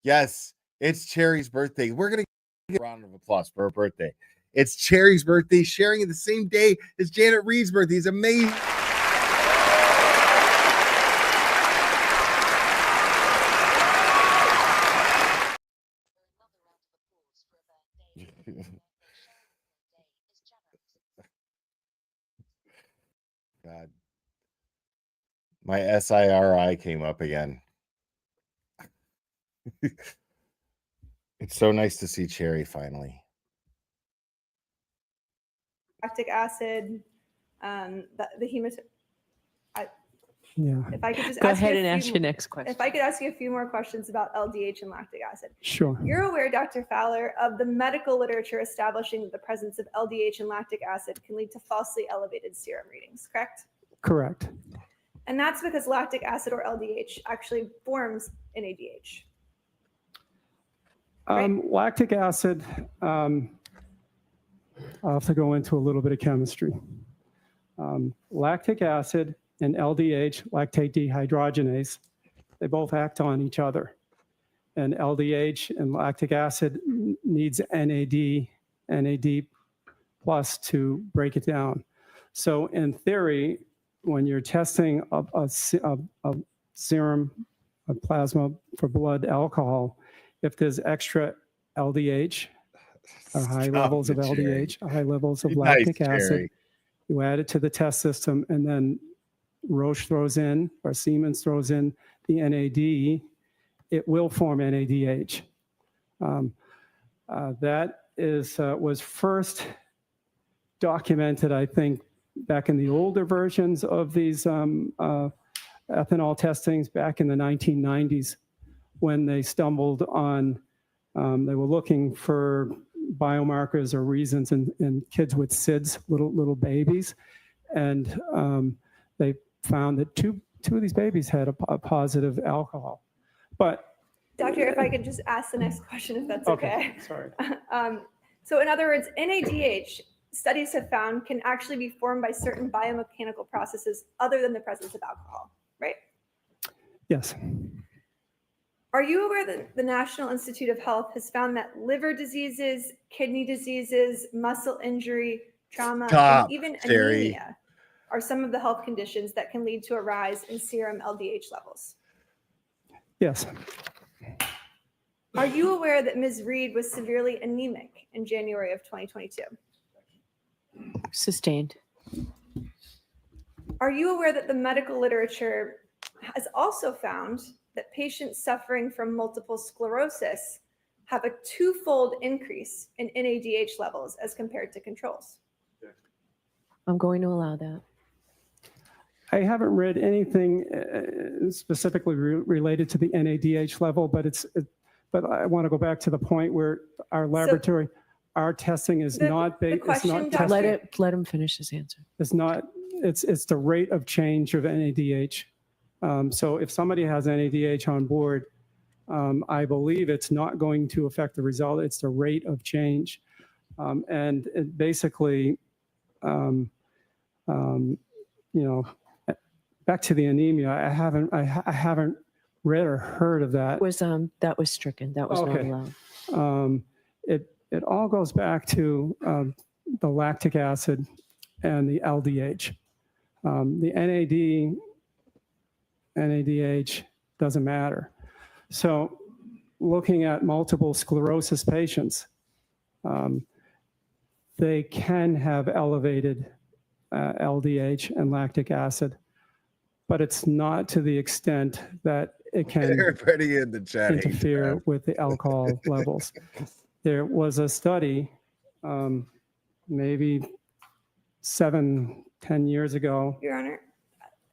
Yes, it's Cherry's birthday. We're going to give a round of applause for her birthday. It's Cherry's birthday, sharing the same day as Janet Reed's birthday. It's amazing. God. My SIRI came up again. It's so nice to see Cherry finally. Lactic acid, the hematoma. Yeah, If I could just Go ask ahead you and a ask few, your next question. if I could ask you a few more questions about LDH and lactic acid. sure. You're aware, Dr. Fowler, of the medical literature establishing that the presence of LDH and lactic acid can lead to falsely elevated serum readings, correct? Correct. And that's because lactic acid or LDH actually forms NADH. Lactic acid, I'll have to go into a little bit of chemistry. Lactic acid and LDH, lactate dehydrogenase, they both act on each other. And LDH and lactic acid needs NAD plus to break it down. So in theory, when you're testing a serum, a plasma for blood alcohol, if there's extra LDH, or high levels of LDH, high levels of lactic acid, you add it to the test system, and then Roche throws in, or Siemens throws in the NAD, it will form NADH. That was first documented, I think, back in the older versions of these ethanol testings back in the 1990s, when they stumbled on, they were looking for biomarkers or reasons in kids with SIDS, little babies, and they found that two of these babies had a positive alcohol. But Doctor, if I could just ask the next question, if that's okay. Sorry. So in other words, NADH, studies have found, can actually be formed by certain biomechanical processes other than the presence of alcohol, right? Yes. Are you aware that the National Institute of Health has found that liver diseases, kidney diseases, muscle injury, trauma, and even anemia are some of the health conditions that can lead to a rise in serum LDH levels? Yes. Are you aware that Ms. Reed was severely anemic in January of 2022? Sustained. Are you aware that the medical literature has also found that patients suffering from multiple sclerosis have a twofold increase in NADH levels as compared to controls? I'm going to allow that. I haven't read anything specifically related to the NADH level, but but I want to go back to the point where our laboratory, our testing is not based. Let him finish his answer. It's not. It's the rate of change of NADH. So if somebody has NADH on board, I believe it's not going to affect the result. It's the rate of change, and it basically, back to the anemia. I haven't read or heard of that. That was stricken. That was not allowed. It all goes back to the lactic acid and the LDH. The NADH doesn't matter. So looking at multiple sclerosis patients, they can have elevated LDH and lactic acid, but it's not to the extent that it can Everybody in the chat interfere with the alcohol levels. There was a study maybe 7-10 years ago. Your Honor,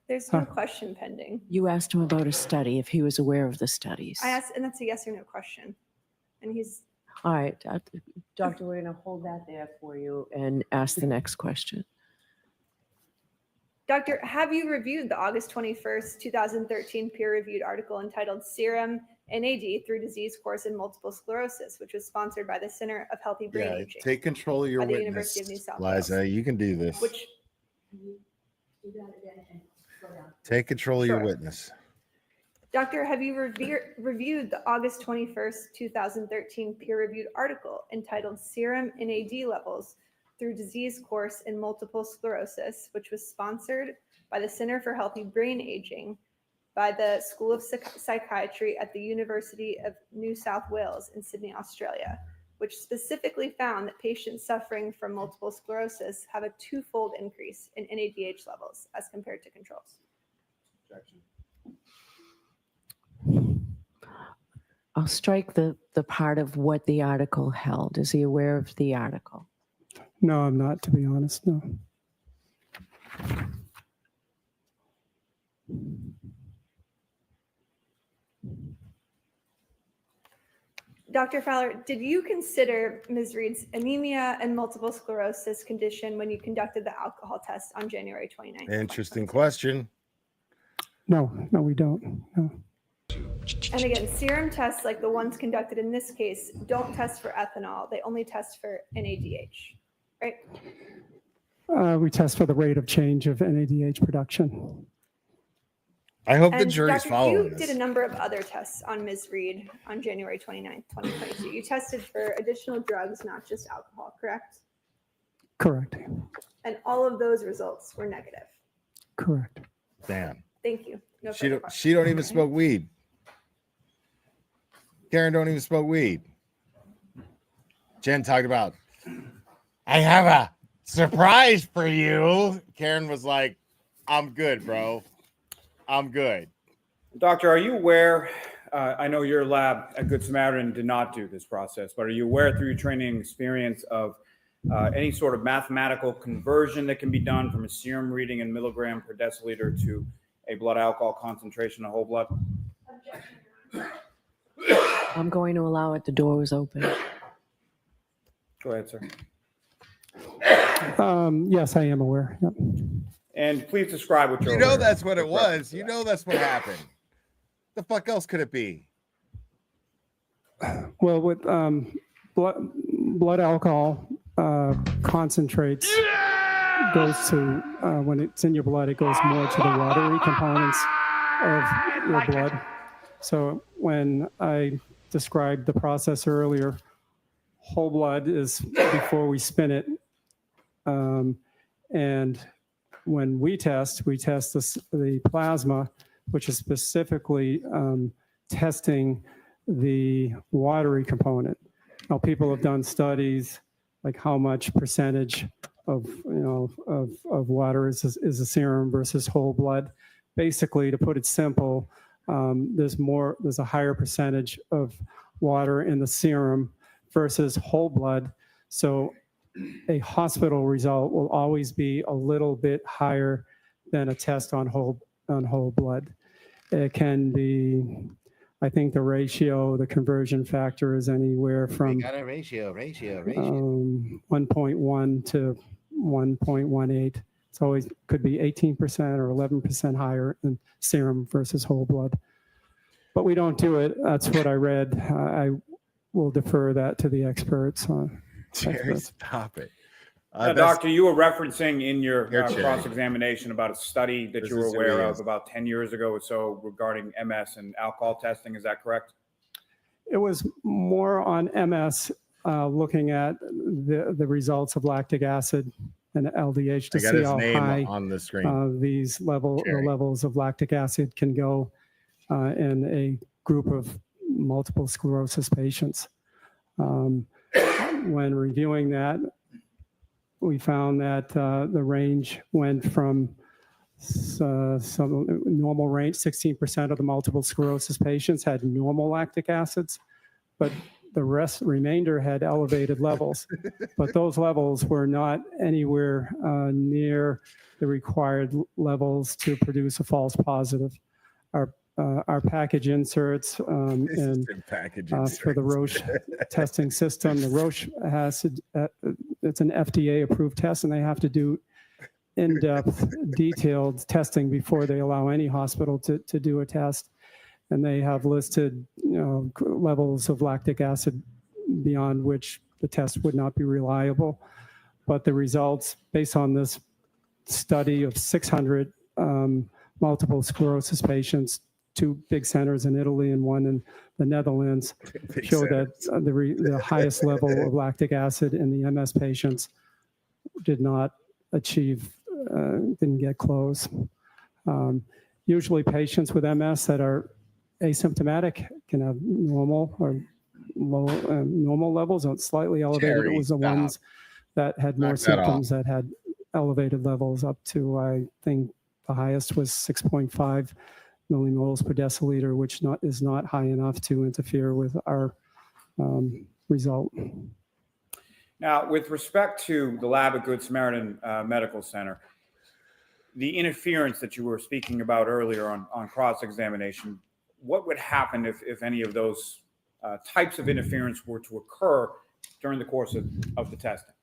there's no question pending. You asked him about a study, if he was aware of the studies. I asked, and that's a yes or no question. And he's... All right, Doctor, we're going to hold that there for you and ask the next question. Doctor, have you reviewed the August 21st, 2013 peer-reviewed article entitled Serum NAD through Disease Course in Multiple Sclerosis, which was sponsored by the Center of Healthy Brain Aging? Take control of your by the witness, University of New South Wales. Liza. You can do this. Which, take control of your Sure. witness. Doctor, have you reviewed the August 21st, 2013 peer-reviewed article entitled Serum NAD Levels through Disease Course in Multiple Sclerosis, which was sponsored by the Center for Healthy Brain Aging by the School of Psychiatry at the University of New South Wales in Sydney, Australia, which specifically found that patients suffering from multiple sclerosis have a twofold increase in NADH levels as compared to controls. I'll strike the part of what the article held. Is he aware of the article? No, I'm not, to be honest, no. Dr. Fowler, did you consider Ms. Reed's anemia and multiple sclerosis condition when you conducted the alcohol test on January 29th? Interesting question. No, we don't. No. And again, serum tests like the ones conducted in this case don't test for ethanol. They only test for NADH, right? We test for the rate of change of NADH production. I hope the And jury's Dr. following You this. did a number of other tests on Ms. Reed on January 29th, 2022. You tested for additional drugs, not just alcohol, correct? Correct. And all of those results were negative. Correct. Damn. Thank you. No She further don't, questions. she don't even smoke weed. Karen don't even smoke weed. Jen talked about, I have a surprise for you. Karen was like, I'm good, bro. I'm good. Doctor, are you aware, I know your lab at Good Samaritan did not do this process, but are you aware through your training and experience of any sort of mathematical conversion that can be done from a serum reading in milligram per deciliter to a blood alcohol concentration of whole blood? I'm going to allow it. The door was open. Go ahead, sir. Yes, I am aware. Yep. And please describe what you're You know aware that's of what it with reference was. to You that. know that's what happened. The fuck else could it be? Well, with blood alcohol concentrates goes to, when it's in your blood, it goes more to the watery components of your blood. So when I described the process earlier, whole blood is before we spin it. And when we test the plasma, which is specifically testing the watery component. Now, people have done studies like how much percentage of water is a serum versus whole blood. Basically, to put it simple, there's a higher percentage of water in the serum versus whole blood. So a hospital result will always be a little bit higher than a test on whole blood. It can be, I think the ratio, the conversion factor is anywhere from Got a ratio. 1.1 to 1.18. It's always could be 18% or 11% higher in serum versus whole blood. But we don't do it. That's what I read. I will defer that to the experts. Jerry, stop it. Now, Doctor, you were referencing in your Here, Jerry. cross-examination about a study that This you were is aware serious. of about 10 years ago or so regarding MS and alcohol testing. Is that correct? It was more on MS, looking at the results of lactic acid and LDH to I got see his how name high on the screen. these Jerry. levels of lactic acid can go in a group of multiple sclerosis patients. When reviewing that, we found that the range went from some normal range, 16% of the multiple sclerosis patients had normal lactic acids, but the remainder had elevated levels. But those levels were not anywhere near the required levels to produce a false positive. Our package inserts and for the Roche testing system, the Roche has it's an FDA approved test, and they have to do in-depth, detailed testing before they allow any hospital to do a test. And they have listed, levels of lactic acid beyond which the test would not be reliable. But the results, based on this study of 600 multiple sclerosis patients, 2 big centers in Italy and 1 in the Netherlands, show that the highest level of lactic acid in the MS patients did not achieve, didn't get close. Usually patients with MS that are asymptomatic can have normal or low, normal levels, slightly elevated. Terry, It was the stop. ones that had more Knock that off. symptoms that had elevated levels up to, I think the highest was 6.5 millimoles per deciliter, which is not high enough to interfere with our result. Now, with respect to the lab at Good Samaritan Medical Center, the interference that you were speaking about earlier on cross-examination, what would happen if any of those types of interference were to occur during the course of the testing?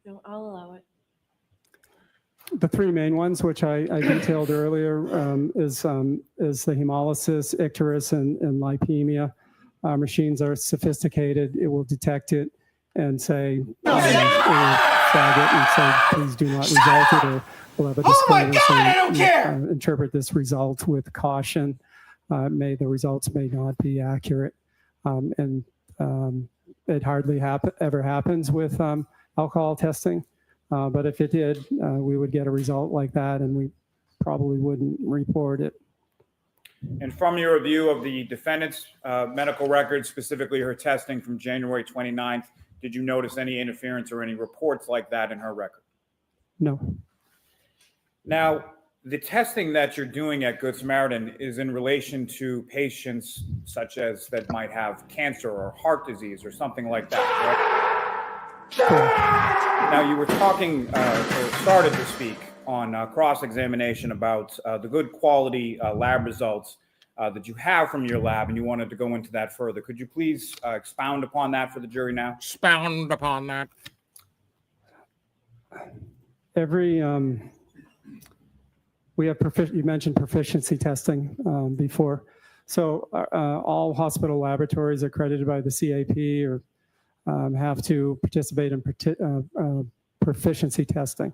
No, I'll allow it. The three main ones, which I detailed earlier, is the hemolysis, icterus, and lipemia. Our machines are sophisticated. It will detect it and say, it will flag it and say, please do not result it, or we'll have a disclaimer saying, interpret this result with caution. The results may not be accurate. It hardly ever happens with alcohol testing. But if it did, we would get a result like that, and we probably wouldn't report it. And from your review of the defendant's medical records, specifically her testing from January 29th, did you notice any interference or any reports like that in her record? No. Now, the testing that you're doing at Good Samaritan is in relation to patients such as that might have cancer or heart disease or something like that, correct? Correct. Now, you were talking or started to speak on cross-examination about the good quality lab results that you have from your lab, and you wanted to go into that further. Could you please expound upon that for the jury now? Expound upon that. We have you mentioned proficiency testing before. So all hospital laboratories accredited by the CAP or have to participate in proficiency testing.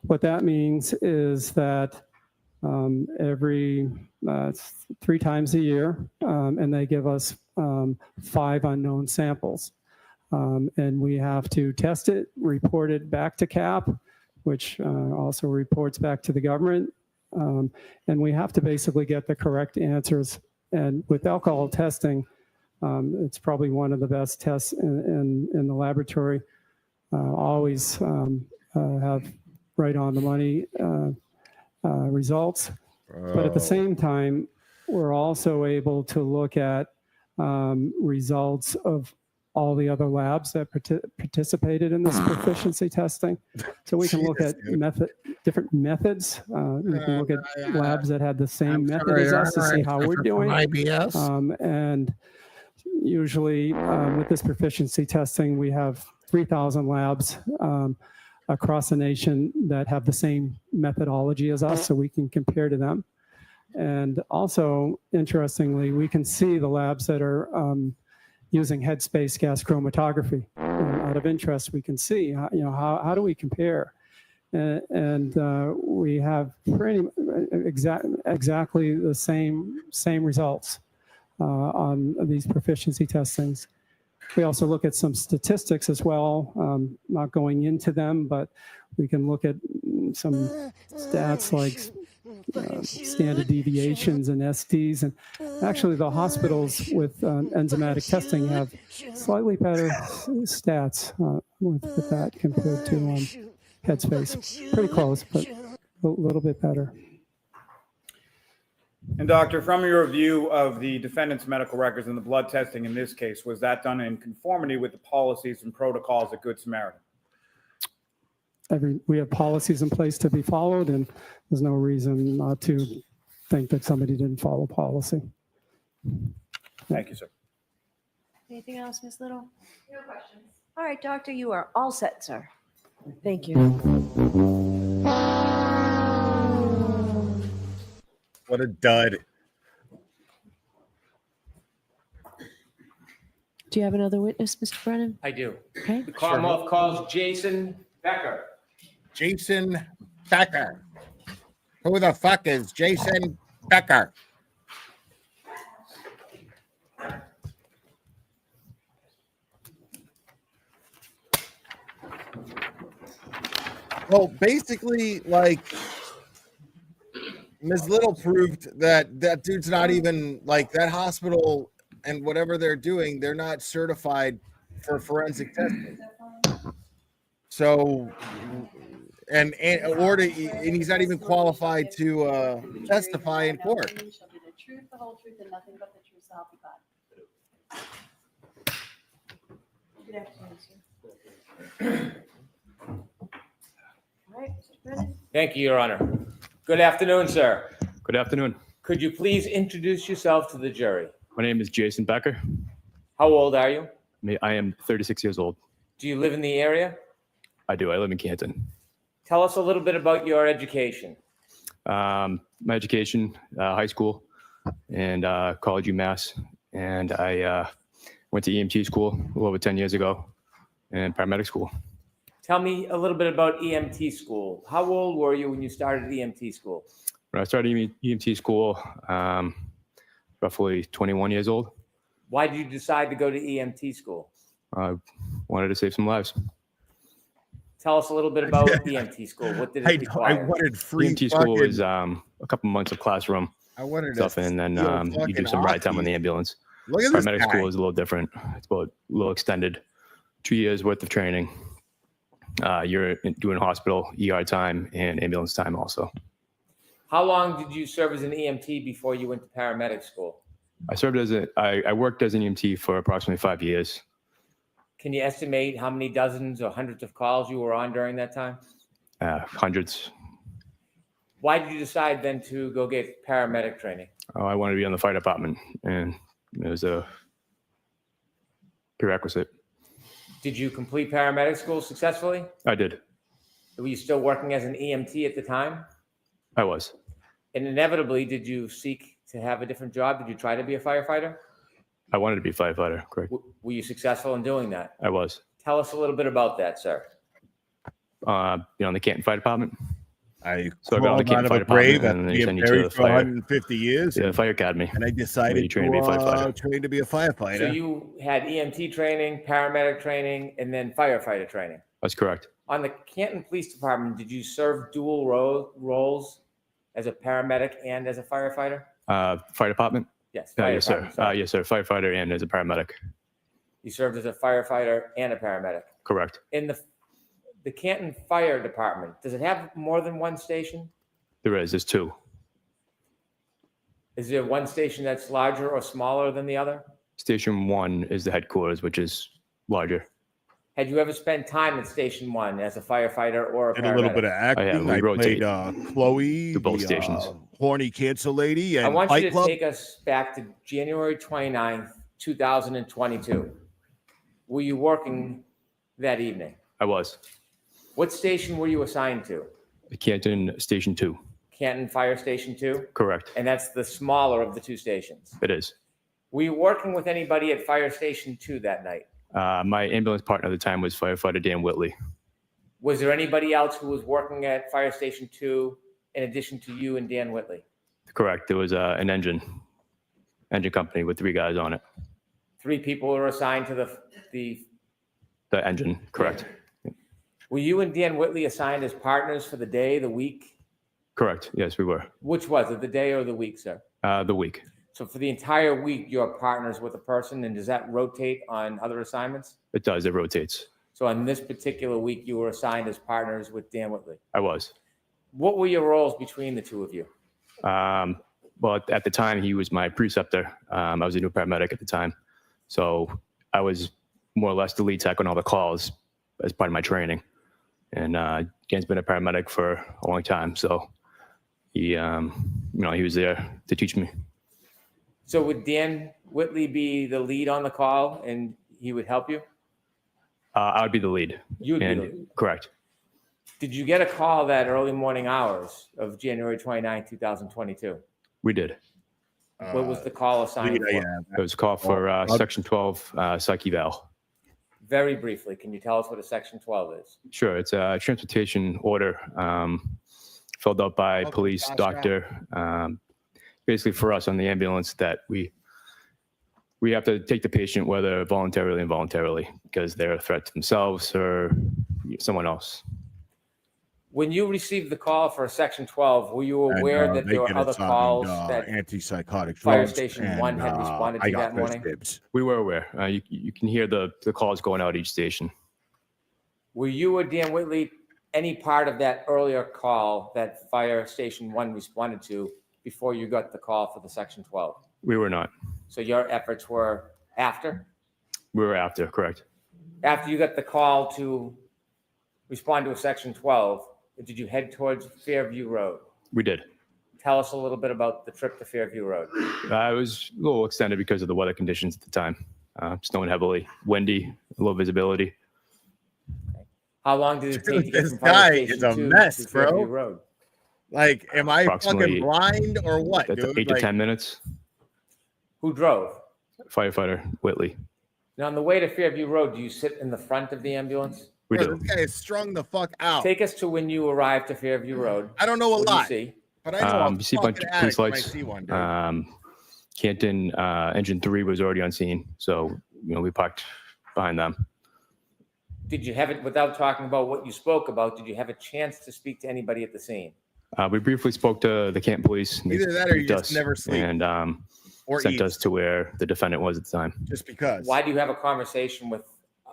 What that means is that every 3 times a year, and they give us 5 unknown samples. And we have to test it, report it back to CAP, which also reports back to the government. And we have to basically get the correct answers. And with alcohol testing, it's probably one of the best tests in the laboratory. Always have right on the money results. But at the same time, we're also able to look at results of all the other labs that participated in this proficiency testing. So we can look at different methods. We can look at labs that had the same method as us to see how we're doing. And usually with this proficiency testing, we have 3,000 labs across the nation that have the same methodology as us, so we can compare to them. And also, interestingly, we can see the labs that are using headspace gas chromatography. And out of interest, we can see, how do we compare? And we have pretty exactly the same results on these proficiency testings. We also look at some statistics as well, not going into them, but we can look at some stats like standard deviations and SDs. And actually the hospitals with enzymatic testing have slightly better stats with that compared to Headspace. Pretty close, but a little bit better. And doctor, from your review of the defendant's medical records and the blood testing in this case, was that done in conformity with the policies and protocols at Good Samaritan? We have policies in place to be followed, and there's no reason not to think that somebody didn't follow policy. Thank you, sir. Anything else, Ms. Little? No questions. All right, doctor, you are all set, sir. Thank you. What a dud. Do you have another witness, Mr. Brennan? I do. Okay. The Commonwealth calls Jason Becker. Jason Becker. Who the fuck is Jason Becker? Well, basically, like, Ms. Little proved that that dude's not even, like, that hospital and whatever they're doing, they're not certified for forensic testing. So, and he's not even qualified to testify in court. Shall be the truth, the whole truth, and nothing but the truth, so help you God. Good afternoon, sir. All right, Mr. Brennan. Thank you, Your Honor. Good afternoon, sir. Good afternoon. Could you please introduce yourself to the jury? My name is Jason Becker. How old are you? I am 36 years old. Do you live in the area? I do. I live in Canton. Tell us a little bit about your education. My education, high school and college UMass. And I went to EMT school a little over 10 years ago and paramedic school. Tell me a little bit about EMT school. How old were you when you started EMT school? When I started EMT school, roughly 21 years old. Why did you decide to go to EMT school? I wanted to save some lives. Tell us a little bit about EMT school. What did it I require? wanted free EMT school is a couple months of classroom I wanted stuff, and then you do some ride time on the ambulance. Look at this Paramedic guy. school is a little different. It's about a little extended. 2 years worth of training. You're doing hospital, ER time, and ambulance time also. How long did you serve as an EMT before you went to paramedic school? I worked as an EMT for approximately 5 years. Can you estimate how many dozens or hundreds of calls you were on during that time? Hundreds. Why did you decide then to go get paramedic training? I wanted to be on the fire department, and it was a prerequisite. Did you complete paramedic school successfully? I did. Were you still working as an EMT at the time? I was. And inevitably, did you seek to have a different job? Did you try to be a firefighter? I wanted to be a firefighter, correct? Were you successful in doing that? I was. Tell us a little bit about that, sir. On the Canton Fire Department. I So I got on the crawled out Canton of Fire a grave Department, and after then they being send you to buried the for fire, 150 years, the fire academy. and I Where decided you train to be a to firefighter. train to be a firefighter. So you had EMT training, paramedic training, and then firefighter training. That's correct. On the Canton Police Department, did you serve dual roles as a paramedic and as a firefighter? Fire department? Yes. Yes, sir. firefighter, sorry. Yes, sir. Firefighter and as a paramedic. You served as a firefighter and a paramedic. Correct. In the Canton Fire Department, does it have more than one station? There's two. Is there one station that's larger or smaller than the other? Station 1 is the headquarters, which is larger. Had you ever spent time at Station 1 as a firefighter or a Did a little bit of paramedic? acting. we I rotate played Chloe, to both the stations. horny cancer lady, I and want you Fight to Club. take us back to January 29th, 2022. Were you working that evening? I was. What station were you assigned to? Canton Station 2. Canton Fire Station 2? Correct. And that's the smaller of the two stations. It is. Were you working with anybody at Fire Station 2 that night? My ambulance partner at the time was firefighter Dan Whitley. Was there anybody else who was working at Fire Station 2 in addition to you and Dan Whitley? Correct. There was an engine company with 3 guys on it. 3 people were assigned to The engine, correct. Were you and Dan Whitley assigned as partners for the day, the week? Correct. Yes, we were. Which was it, the day or the week, sir? The week. So for the entire week, you're partners with a person, and does that rotate on other assignments? It does. It rotates. So on this particular week, you were assigned as partners with Dan Whitley. I was. What were your roles between the two of you? Well, at the time, he was my preceptor. I was a new paramedic at the time. So I was more or less the lead tech on all the calls as part of my training. And Dan's been a paramedic for a long time. So he was there to teach me. So would Dan Whitley be the lead on the call and he would help you? I would be the lead. You would be the lead. Correct. Did you get a call that early morning hours of January 29, 2022? We did. What was the call assigned for? It was a call for Section 12 psych eval. Very briefly, can you tell us what a Section 12 is? Sure. It's a transportation order filled out by police, doctor, basically for us on the ambulance that we have to take the patient, whether voluntarily or involuntarily, because they're a threat to themselves or someone else. When you received the call for Section 12, were you aware that there were other calls that antipsychotic Fire drugs, Station and, 1 had responded I to got that first morning? dibs. We were aware. You can hear the calls going out each station. Were you or Dan Whitley any part of that earlier call that Fire Station 1 responded to before you got the call for the Section 12? We were not. So your efforts were after? We were after, correct. After you got the call to respond to a Section 12, did you head towards Fairview Road? We did. Tell us a little bit about the trip to Fairview Road. It was a little extended because of the weather conditions at the time. Snowing heavily, windy, low visibility. How long did it take to get This from Fire guy Station is a 2 mess, to Fairview bro. Road? Like, am I Approximately fucking blind or what, That's dude? 8 to 10 minutes. Who drove? Firefighter Whitley. Now, on the way to Fairview Road, do you sit in the front of the ambulance? We Bro, do. this guy is strung the fuck out. Take us to when you arrived to Fairview Road. I don't know a What do you lot, see? but I know I'm You see a bunch fucking of police addict when I lights. see one, dude. Canton engine 3 was already on scene, so we parked behind them. Did you have it, without talking about what you spoke about, did you have a chance to speak to anybody at the scene? We briefly spoke to the Canton police. and they Either that or you briefed just us never sleep. And Or sent eat, us to where the defendant was at the time. just because. Why do you have a conversation with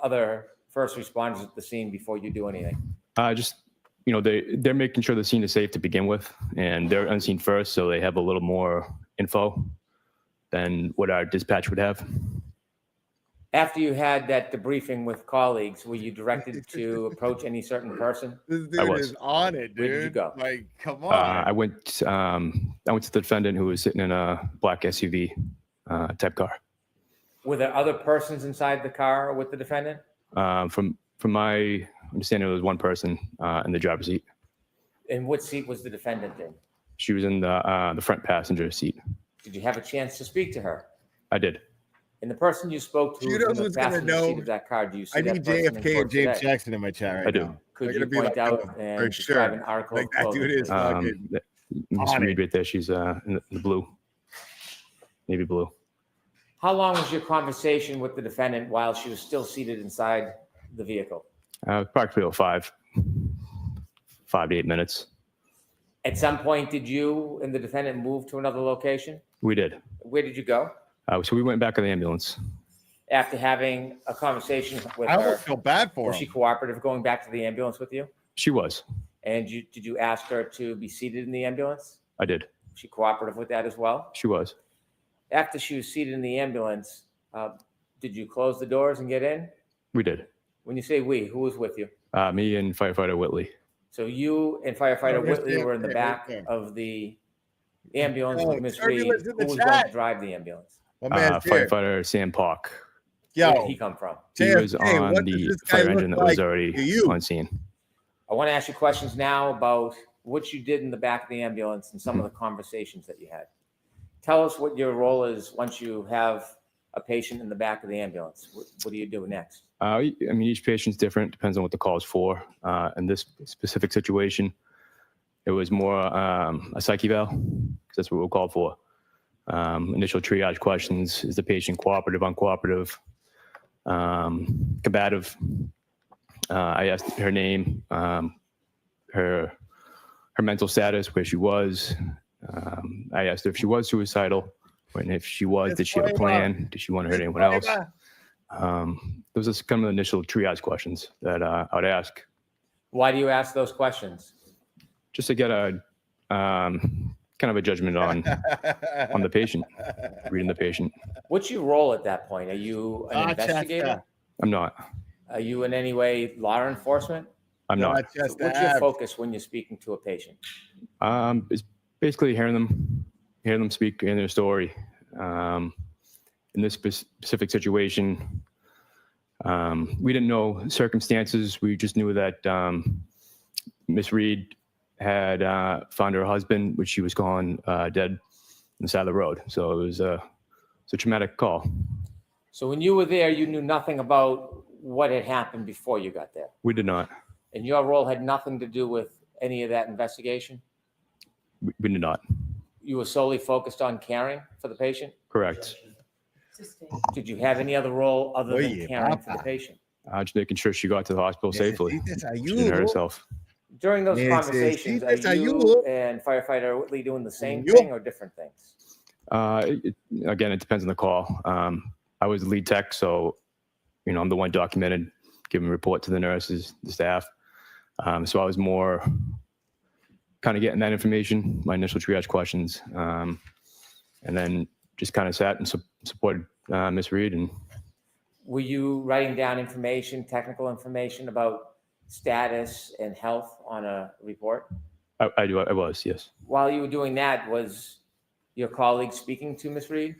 other first responders at the scene before you do anything? They're making sure the scene is safe to begin with, and they're unseen first, so they have a little more info than what our dispatch would have. After you had that debriefing with colleagues, were you directed to approach any certain person? This I dude was. is on it, dude. Where did you go? Like, come on. I went to the defendant who was sitting in a black SUV type car. Were there other persons inside the car with the defendant? From my understanding, there was one person in the driver's seat. And what seat was the defendant in? She was in the front passenger seat. Did you have a chance to speak to her? I did. And the person you spoke to You was know in the who's gonna passenger know? seat of that car. Do you see I that need person in JFK court and James today? Jackson in my chat right I do. now. Could They're you gonna be point like, out oh, and for describe sure. an article? Like, that dude is fucking. Miss on Reed it. right there. She's in the blue, navy blue. How long was your conversation with the defendant while she was still seated inside the vehicle? Approximately 5 to 8 minutes. At some point, did you and the defendant move to another location? We did. Where did you go? So we went back in the ambulance. After having a conversation with I her, almost feel bad for was him. she cooperative going back to the ambulance with you? She was. And did you ask her to be seated in the ambulance? I did. Was she cooperative with that as well? She was. After she was seated in the ambulance, did you close the doors and get in? We did. When you say we, who was with you? Me and firefighter Whitley. So you and firefighter Oh, there's Whitley were in the JFK back right there. of the ambulance Oh, with Miss Reed. turbulence Who in the was going to chat. drive the ambulance? My man's here. Firefighter Sam Park. Where did Yo, he come from? He was JFK, on what does the this guy fire look engine that like was already to you? on scene. I want to ask you questions now about what you did in the back of the ambulance and some of the conversations that you had. Tell us what your role is once you have a patient in the back of the ambulance. What do you do next? Each patient's different. Depends on what the call is for. In this specific situation, it was more a psych eval, because that's what we're called for. Initial triage questions: is the patient cooperative, uncooperative, combative? I asked her name, her mental status, where she was. I asked her if she was suicidal, and if she was, did she have a plan? Did she want to hurt anyone else? Those are kind of the initial triage questions that I would ask. Why do you ask those questions? Just to get a kind of a judgment on the patient, reading the patient. What's your role at that point? Are you an investigator? I'm not. Are you in any way law enforcement? I'm not. So what's your focus when you're speaking to a patient? It's basically hearing them speak, hearing their story. In this specific situation, we didn't know circumstances. We just knew that Miss Reed had found her husband, which she was calling dead on the side of the road. So it was a traumatic call. So when you were there, you knew nothing about what had happened before you got there. We did not. And your role had nothing to do with any of that investigation? We did not. You were solely focused on caring for the patient? Correct. Did you have any other role other than caring for the patient? Just making sure she got to the hospital safely. She didn't hurt herself. During those Yes, yes. conversations, Yes, are you you will. and firefighter Whitley doing the same Yup. thing or different things? Again, it depends on the call. I was the lead tech, so I'm the one documented, giving a report to the nurses, the staff. So I was more kind of getting that information, my initial triage questions, and then just kind of sat and supported Miss Reed. And Were you writing down information, technical information about status and health on a report? I was, yes. While you were doing that, was your colleague speaking to Miss Reed?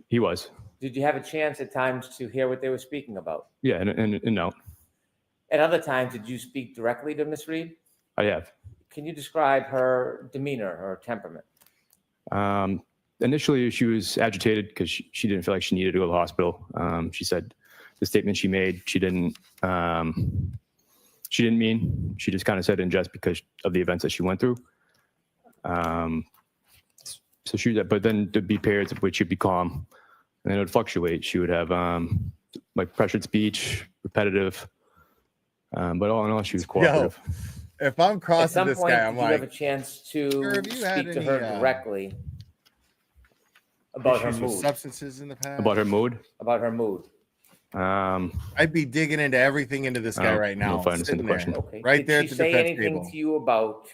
He was. Did you have a chance at times to hear what they were speaking about? Yeah, and no, At other times, did you speak directly to Miss Reed? I have. Can you describe her demeanor or temperament? Initially, she was agitated because she didn't feel like she needed to go to the hospital. She said the statement she made, she didn't mean. She just kind of said it in jest because of the events that she went through. So she was, but then there'd be periods of which she'd be calm, and then it would fluctuate. She would have like pressured speech, repetitive, but all in all, she was cooperative. Yo, if I'm At crossing some this point, guy, I'm did you have a like, chance Sir, to have you had speak to any, her directly about her issues with mood? substances in the past? About her mood. About her mood. I'd be digging into everything into this guy right I don't know now. if I understand sitting the there, question. Okay. right Did there she at the say defense anything table. to you about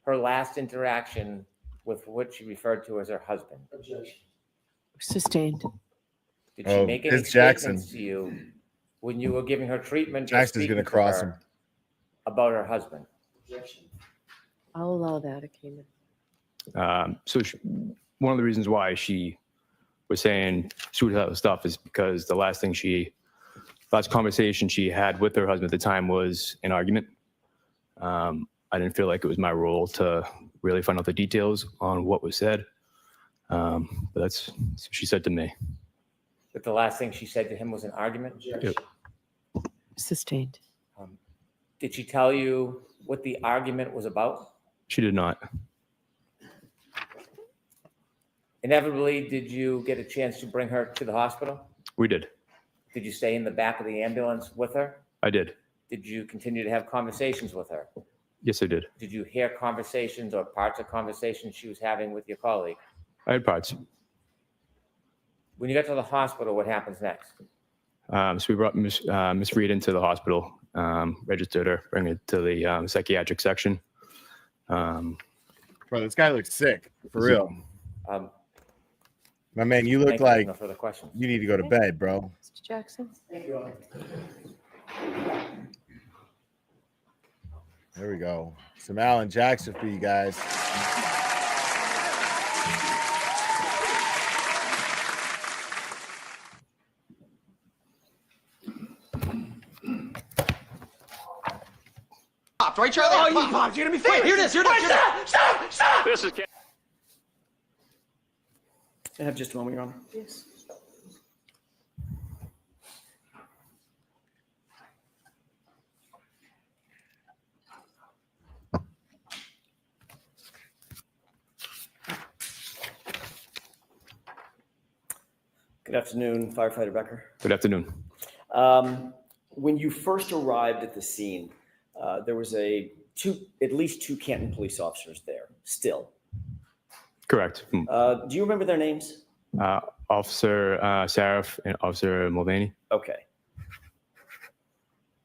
her last interaction with what she referred to as her husband? Sustained. Did she Oh, make any it's Jackson. statements to you when you were giving her treatment or Jackson's speaking gonna to cross her him. about her husband? I'll allow that. It came in. So one of the reasons why she was saying suicidal stuff is because the last conversation she had with her husband at the time was an argument. I didn't feel like it was my role to really find out the details on what was said. But that's what she said to me. That the last thing she said to him was an argument? Yep. Sustained. Did she tell you what the argument was about? She did not. Inevitably, did you get a chance to bring her to the hospital? We did. Did you stay in the back of the ambulance with her? I did. Did you continue to have conversations with her? Yes, I did. Did you hear conversations or parts of conversations she was having with your colleague? I had parts. When you got to the hospital, what happens next? So we brought Miss Reed into the hospital, registered her, bring her to the psychiatric section. Bro, this guy looks sick, for real. My man, you look Thank you. like No further questions. you need to go to bed, bro. Mr. Jackson? There we go. Some Alan Jackson for you guys. Right, Charlie? Oh, you popped. You're gonna be famous. Wait, here it is. Here it is. Stop! This is I have just a moment, Your Honor. Yes. Good afternoon, Firefighter Becker. Good afternoon. When you first arrived at the scene, there was at least two Canton police officers there still. Correct. Do you remember their names? Officer Saraf and Officer Mulvaney. Okay.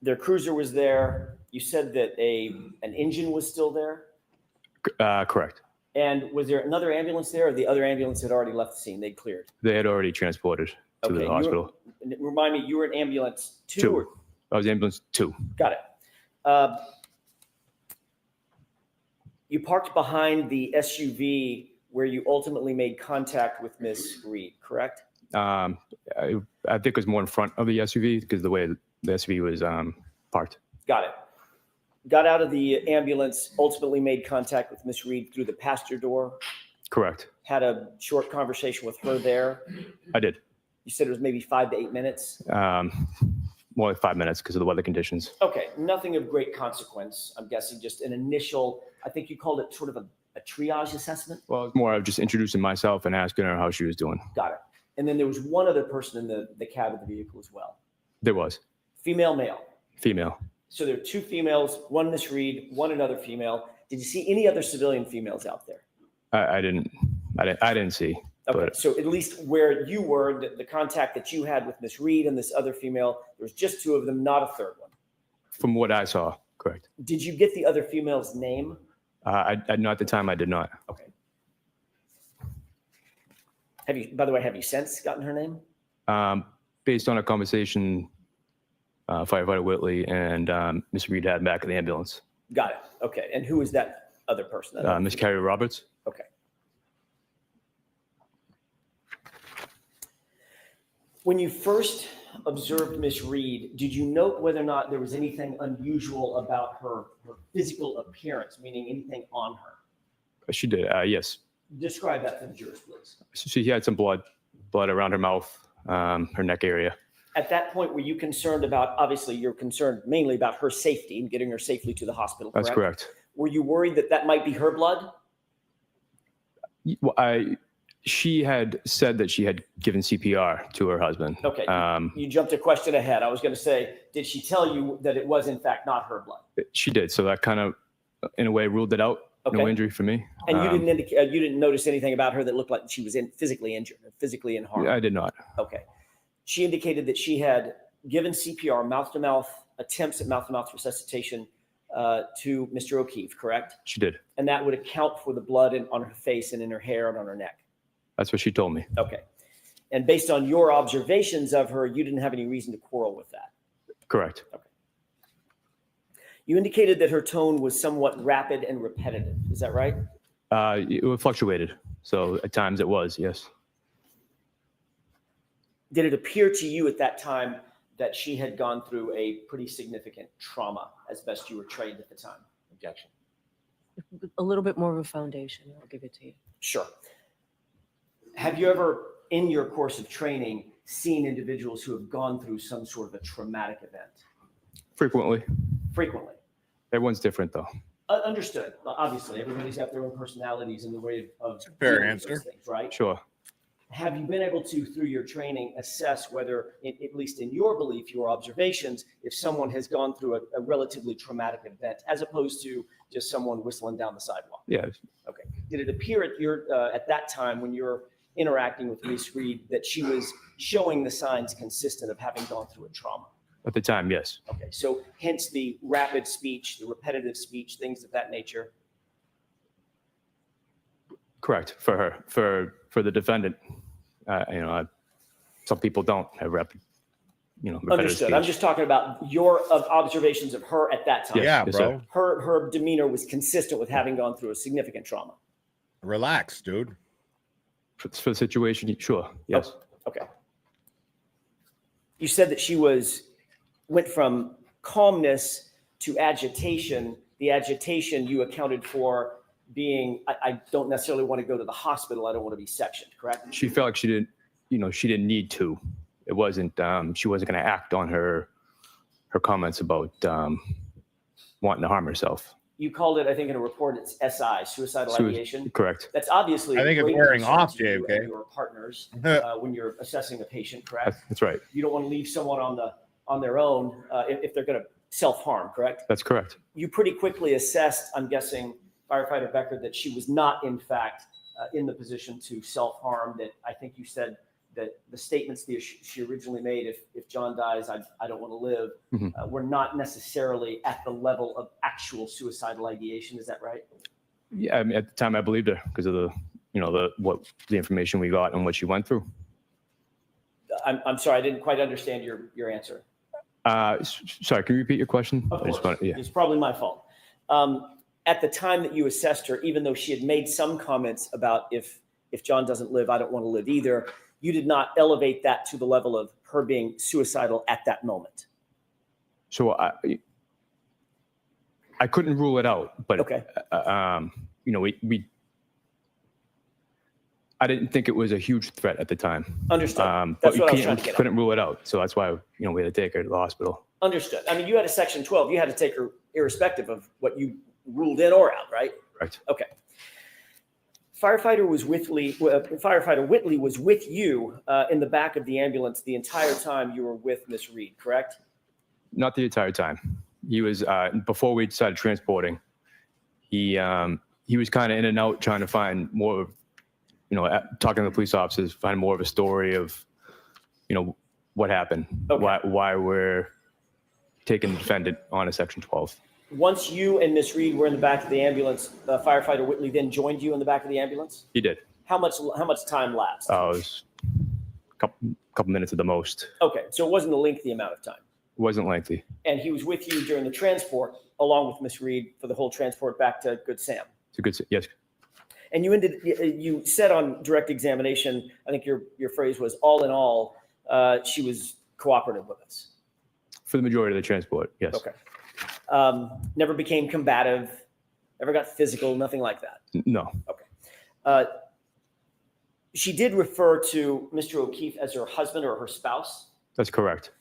Their cruiser was there. You said that an engine was still there. Correct. And was there another ambulance there, or the other ambulance had already left the scene? They'd cleared. They had already transported to the hospital. Remind me, you were in ambulance two? Two. I was ambulance 2. Got it. You parked behind the SUV where you ultimately made contact with Miss Reed, correct? I think it was more in front of the SUV because the way the SUV was parked. Got it. Got out of the ambulance, ultimately made contact with Miss Reed through the passenger door. Correct. Had a short conversation with her there. I did. You said it was maybe 5 to 8 minutes. More like 5 minutes because of the weather conditions. Okay, nothing of great consequence. I'm guessing just an initial, I think you called it sort of a triage assessment. Well, it was more of just introducing myself and asking her how she was doing. Got it. And then there was one other person in the cab of the vehicle as well. There was. Female, male. Female. So there are two females, one Miss Reed, one another female. Did you see any other civilian females out there? I didn't see. Okay, But so at least where you were, the contact that you had with Miss Reed and this other female, there was just two of them, not a third one. from what I saw, correct. Did you get the other female's name? Not at the time. I did not. Okay. Have you, by the way, have you since gotten her name? Based on a conversation Firefighter Whitley and Miss Reed had back in the ambulance. Got it. Okay. And who is that other person? That Miss Carrie Roberts. Okay. When you first observed Miss Reed, did you note whether or not there was anything unusual about her physical appearance, meaning anything on her? She did. Yes. Describe that to the jurors, please. She had some blood around her mouth, her neck area. At that point, were you concerned about, obviously you're concerned mainly about her safety and getting her safely to the hospital, correct? That's correct. Were you worried that that might be her blood? Well, she had said that she had given CPR to her husband. Okay, you jumped a question ahead. I was going to say, did she tell you that it was in fact not her blood? She did. So that kind of, in a way, ruled it out. Okay. No injury for me. And you didn't indicate, you didn't notice anything about her that looked like she was physically injured, physically in harm? I did not. Okay. She indicated that she had given CPR, mouth-to-mouth attempts at mouth-to-mouth resuscitation to Mr. O'Keefe, correct? She did. And that would account for the blood on her face and in her hair and on her neck. That's what she told me. Okay. And based on your observations of her, you didn't have any reason to quarrel with that? Correct. Okay. You indicated that her tone was somewhat rapid and repetitive. Is that right? It fluctuated. So at times it was, yes. Did it appear to you at that time that she had gone through a pretty significant trauma as best you were trained at the time? Objection. A little bit more of a foundation. I'll give it to you. Sure. Have you ever, in your course of training, seen individuals who have gone through some sort of a traumatic event? Frequently. Frequently. Everyone's different though. Understood. Obviously, everybody's got their own personalities and the way of Fair dealing with those answer. things, right? Sure. Have you been able to, through your training, assess whether, at least in your belief, your observations, if someone has gone through a relatively traumatic event, as opposed to just someone whistling down the sidewalk? Yeah. Okay. Did it appear at that time when you're interacting with Miss Reed that she was showing the signs consistent of having gone through a trauma? At the time, yes. Okay. So hence the rapid speech, the repetitive speech, things of that nature. Correct. For her, for the defendant, some people don't have repetitive Understood. speech. I'm just talking about your observations of her at that time. Yeah, Yes, bro. Her demeanor was consistent with having gone through a significant trauma. Relax, dude. For the situation, sure. Yes. Okay. You said that she went from calmness to agitation. The agitation you accounted for being, I don't necessarily want to go to the hospital. I don't want to be sectioned, correct? She felt like she didn't need to. It wasn't, she wasn't going to act on her comments about wanting to harm herself. You called it, I think in a report, it's SI, suicidal ideation. Correct. That's obviously. I think it's great wearing concern off, to you JFK. and your partners when you're assessing a patient, correct? That's right. You don't want to leave someone on their own if they're going to self-harm, correct? That's correct. You pretty quickly assessed, I'm guessing, Firefighter Becker, that she was not, in fact, in the position to self-harm. That I think you said that the statements that she originally made, if John dies, I don't want to live, were not necessarily at the level of actual suicidal ideation. Is that right? Yeah, I mean, at the time I believed her because of the information we got and what she went through. I'm sorry, I didn't quite understand your answer. Sorry, can you repeat your question? Of course. It's probably my fault. At the time that you assessed her, even though she had made some comments about if John doesn't live, I don't want to live either, you did not elevate that to the level of her being suicidal at that moment. So I couldn't rule it out, but Okay. I didn't think it was a huge threat at the time. Understood. But That's we what I was trying to get at. couldn't rule it out, so that's why we had to take her to the hospital. Understood. I mean, you had a Section 12. You had to take her irrespective of what you ruled in or out, right? Right. Okay. Firefighter Whitley was with you in the back of the ambulance the entire time you were with Miss Reed, correct? Not the entire time. He was before we started transporting. He was kind of in and out, trying to find more of, talking to the police officers, find more of a story of, what happened, why we're taking the defendant on a Section 12. Once you and Miss Reed were in the back of the ambulance, firefighter Whitley then joined you in the back of the ambulance? He did. How much time lapsed? It was a couple minutes at the most. Okay, so it wasn't a lengthy amount of time. It wasn't lengthy. And he was with you during the transport, along with Miss Reed, for the whole transport back to Good Sam. It's a good, yes. And you said on direct examination, I think your phrase was, all in all, she was cooperative with us. For the majority of the transport, yes. Okay. Never became combative, never got physical, nothing like that? No. Okay. She did refer to Mr. O'Keefe as her husband or her spouse? That's correct.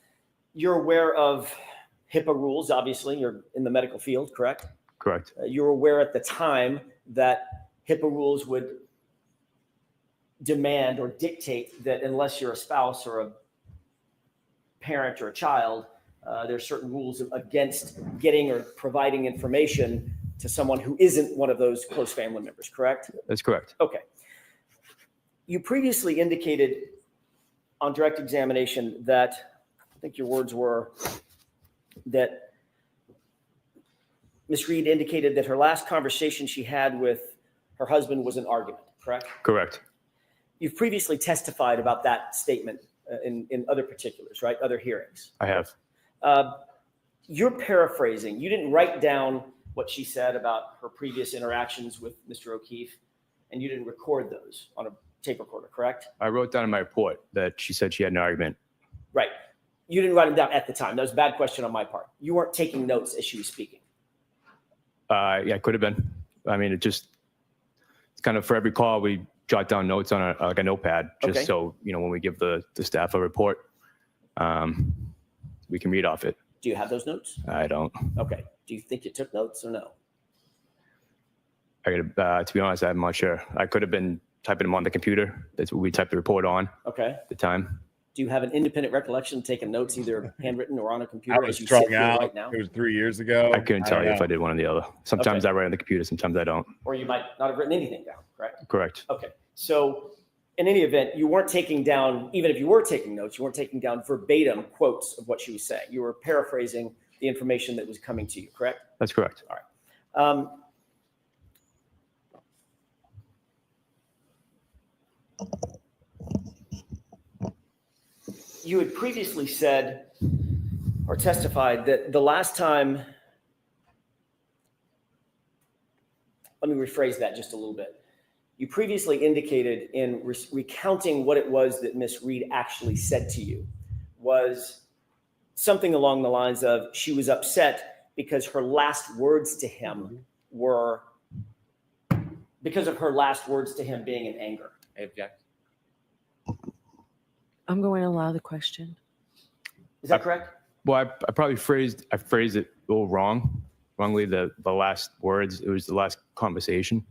You're aware of HIPAA rules, obviously. You're in the medical field, correct? Correct. You're aware at the time that HIPAA rules would demand or dictate that unless you're a spouse or a parent or a child, there's certain rules against getting or providing information to someone who isn't one of those close family members, correct? That's correct. Okay. You previously indicated on direct examination that, I think your words were, that Ms. Reed indicated that her last conversation she had with her husband was an argument, correct? Correct. You've previously testified about that statement in other particulars, right? Other hearings. I have. You're paraphrasing. You didn't write down what she said about her previous interactions with Mr. O'Keefe, and you didn't record those on a tape recorder, correct? I wrote down in my report that she said she had an argument. Right. You didn't write them down at the time. That was a bad question on my part. You weren't taking notes as she was speaking. Yeah, it could have been. I mean, it's kind of for every call, we jot down notes on a notepad, just Okay. so, when we give the staff a report, we can read off it. Do you have those notes? I don't. Okay. Do you think you took notes or no? To be honest, I'm not sure. I could have been typing them on the computer. That's what we typed the report on Okay. at the time. Do you have an independent recollection of taking notes, either handwritten or on a I computer was as you sit strung here out. right now? It was 3 years ago. I couldn't tell don't you if know. I did one or the other. Sometimes Okay. I write on the computer, sometimes I don't. Or you might not have written anything down, correct? Correct. Okay. So in any event, you weren't taking down, even if you were taking notes, you weren't taking down verbatim quotes of what she was saying. You were paraphrasing the information that was coming to you, correct? That's correct. All right. You had previously said or testified that the last time, let me rephrase that just a little bit. You previously indicated in recounting what it was that Miss Reed actually said to you was something along the lines of she was upset because her last words to him were because of her last words to him being in anger. I object. I'm going to allow the question. Is that correct? Well, I probably phrased it a little wrongly. The last words, it was the last conversation.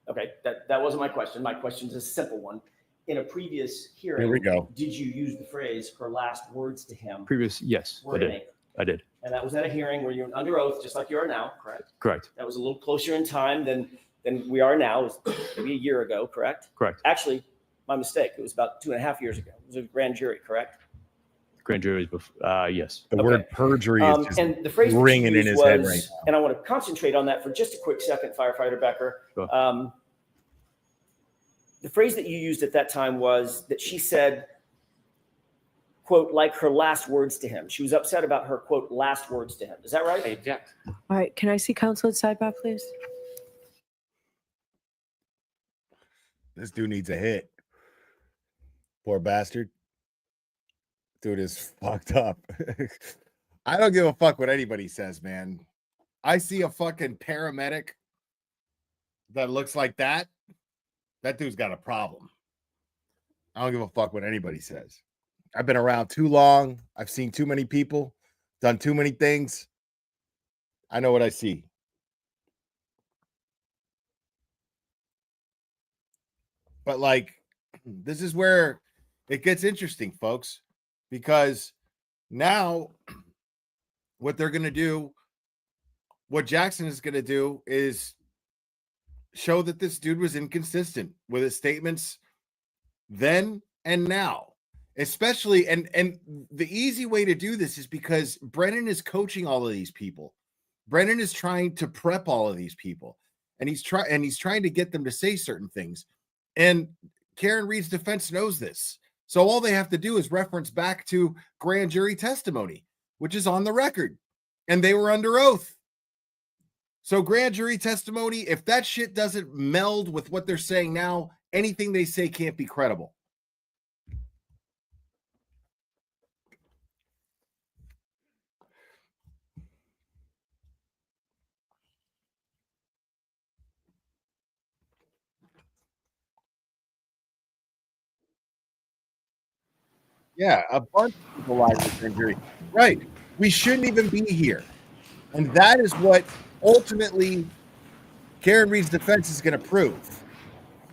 Okay, that wasn't my question. My question is a simple one. In a previous hearing, Here we go. did you use the phrase "her last words to him"? Yes, were I in did. anger? I did. And that was at a hearing where you're under oath, just like you are now, correct? Correct. That was a little closer in time than we are now. It was maybe a year ago, correct? Correct. Actually, my mistake. It was about 2.5 years ago. It was a grand jury, correct? Grand jury was before. Yes. The Okay. word perjury is just and the phrase that you ringing in used his head was- right now. And I want to concentrate on that for just a quick second, Firefighter Becker. Sure. The phrase that you used at that time was that she said, quote, like her last words to him. She was upset about her, quote, last words to him. Is that I right? object. All right, can I see counsel at sidebar, please? This dude needs a hit. Poor bastard. Dude is fucked up. I don't give a fuck what anybody says, man. I see a fucking paramedic that looks like that. That dude's got a problem. I don't give a fuck what anybody says. I've been around too long. I've seen too many people, done too many things. I know what I see. But like, this is where it gets interesting, folks, because now what they're going to do, what Jackson is going to do is show that this dude was inconsistent with his statements then and now. Especially, and the easy way to do this is because Brennan is coaching all of these people. Brennan is trying to prep all of these people, and he's trying to get them to say certain things. And Karen Reed's defense knows this. So all they have to do is reference back to grand jury testimony, which is on the record, and they were under oath. So grand jury testimony, if that shit doesn't meld with what they're saying now, anything they say can't be credible. Yeah, a bunch of people lied with grand jury. Right. We shouldn't even be here. And that is what ultimately Karen Reed's defense is going to prove.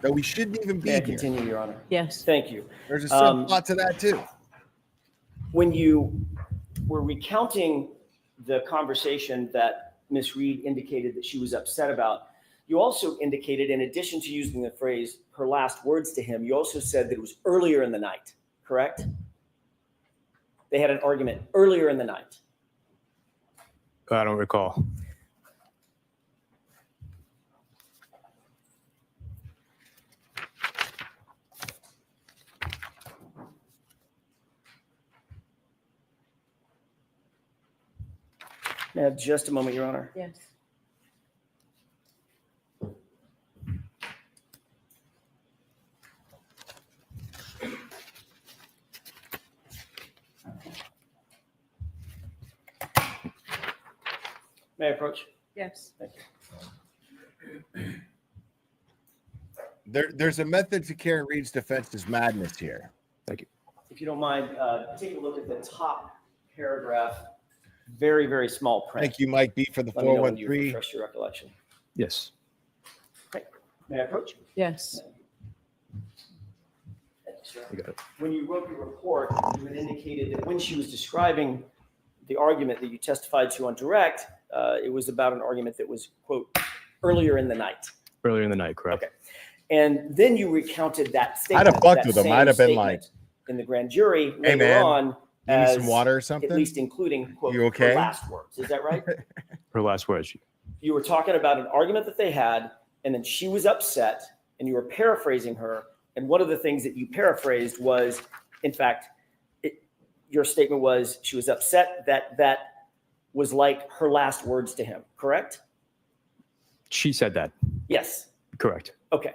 That we shouldn't even be May I here. continue, Your Honor? Yes. Thank you. There's a subplot to that too. When you were recounting the conversation that Ms. Reed indicated that she was upset about, you also indicated, in addition to using the phrase her last words to him, you also said that it was earlier in the night, correct? They had an argument earlier in the night. I don't recall. May I have just a moment, Your Honor? Yes. May I approach? Yes. Thank you. There's a method to Karen Reed's defense's madness here. Thank you. If you don't mind, take a look at the top paragraph, very, very small print. Thank you, Mike B, for the Let me know when you 413. refresh your recollection. Yes. Okay. May I approach? Yes. Thank you, sir. You got it. When you wrote your report, you had indicated that when she was describing the argument that you testified to on direct, it was about an argument that was, quote, earlier in the night. Earlier in the night, correct? Okay. And then you recounted that I'd statement. have fucked that with him. same I'd have been statement like, in the grand jury hey, later man, on, you need as some water or something? at least including, quote, You okay? her last words. Is that right? Her last words. You were talking about an argument that they had, and then she was upset, and you were paraphrasing her. And one of the things that you paraphrased was, in fact, your statement was she was upset that was like her last words to him, correct? She said that. Yes. Correct. Okay.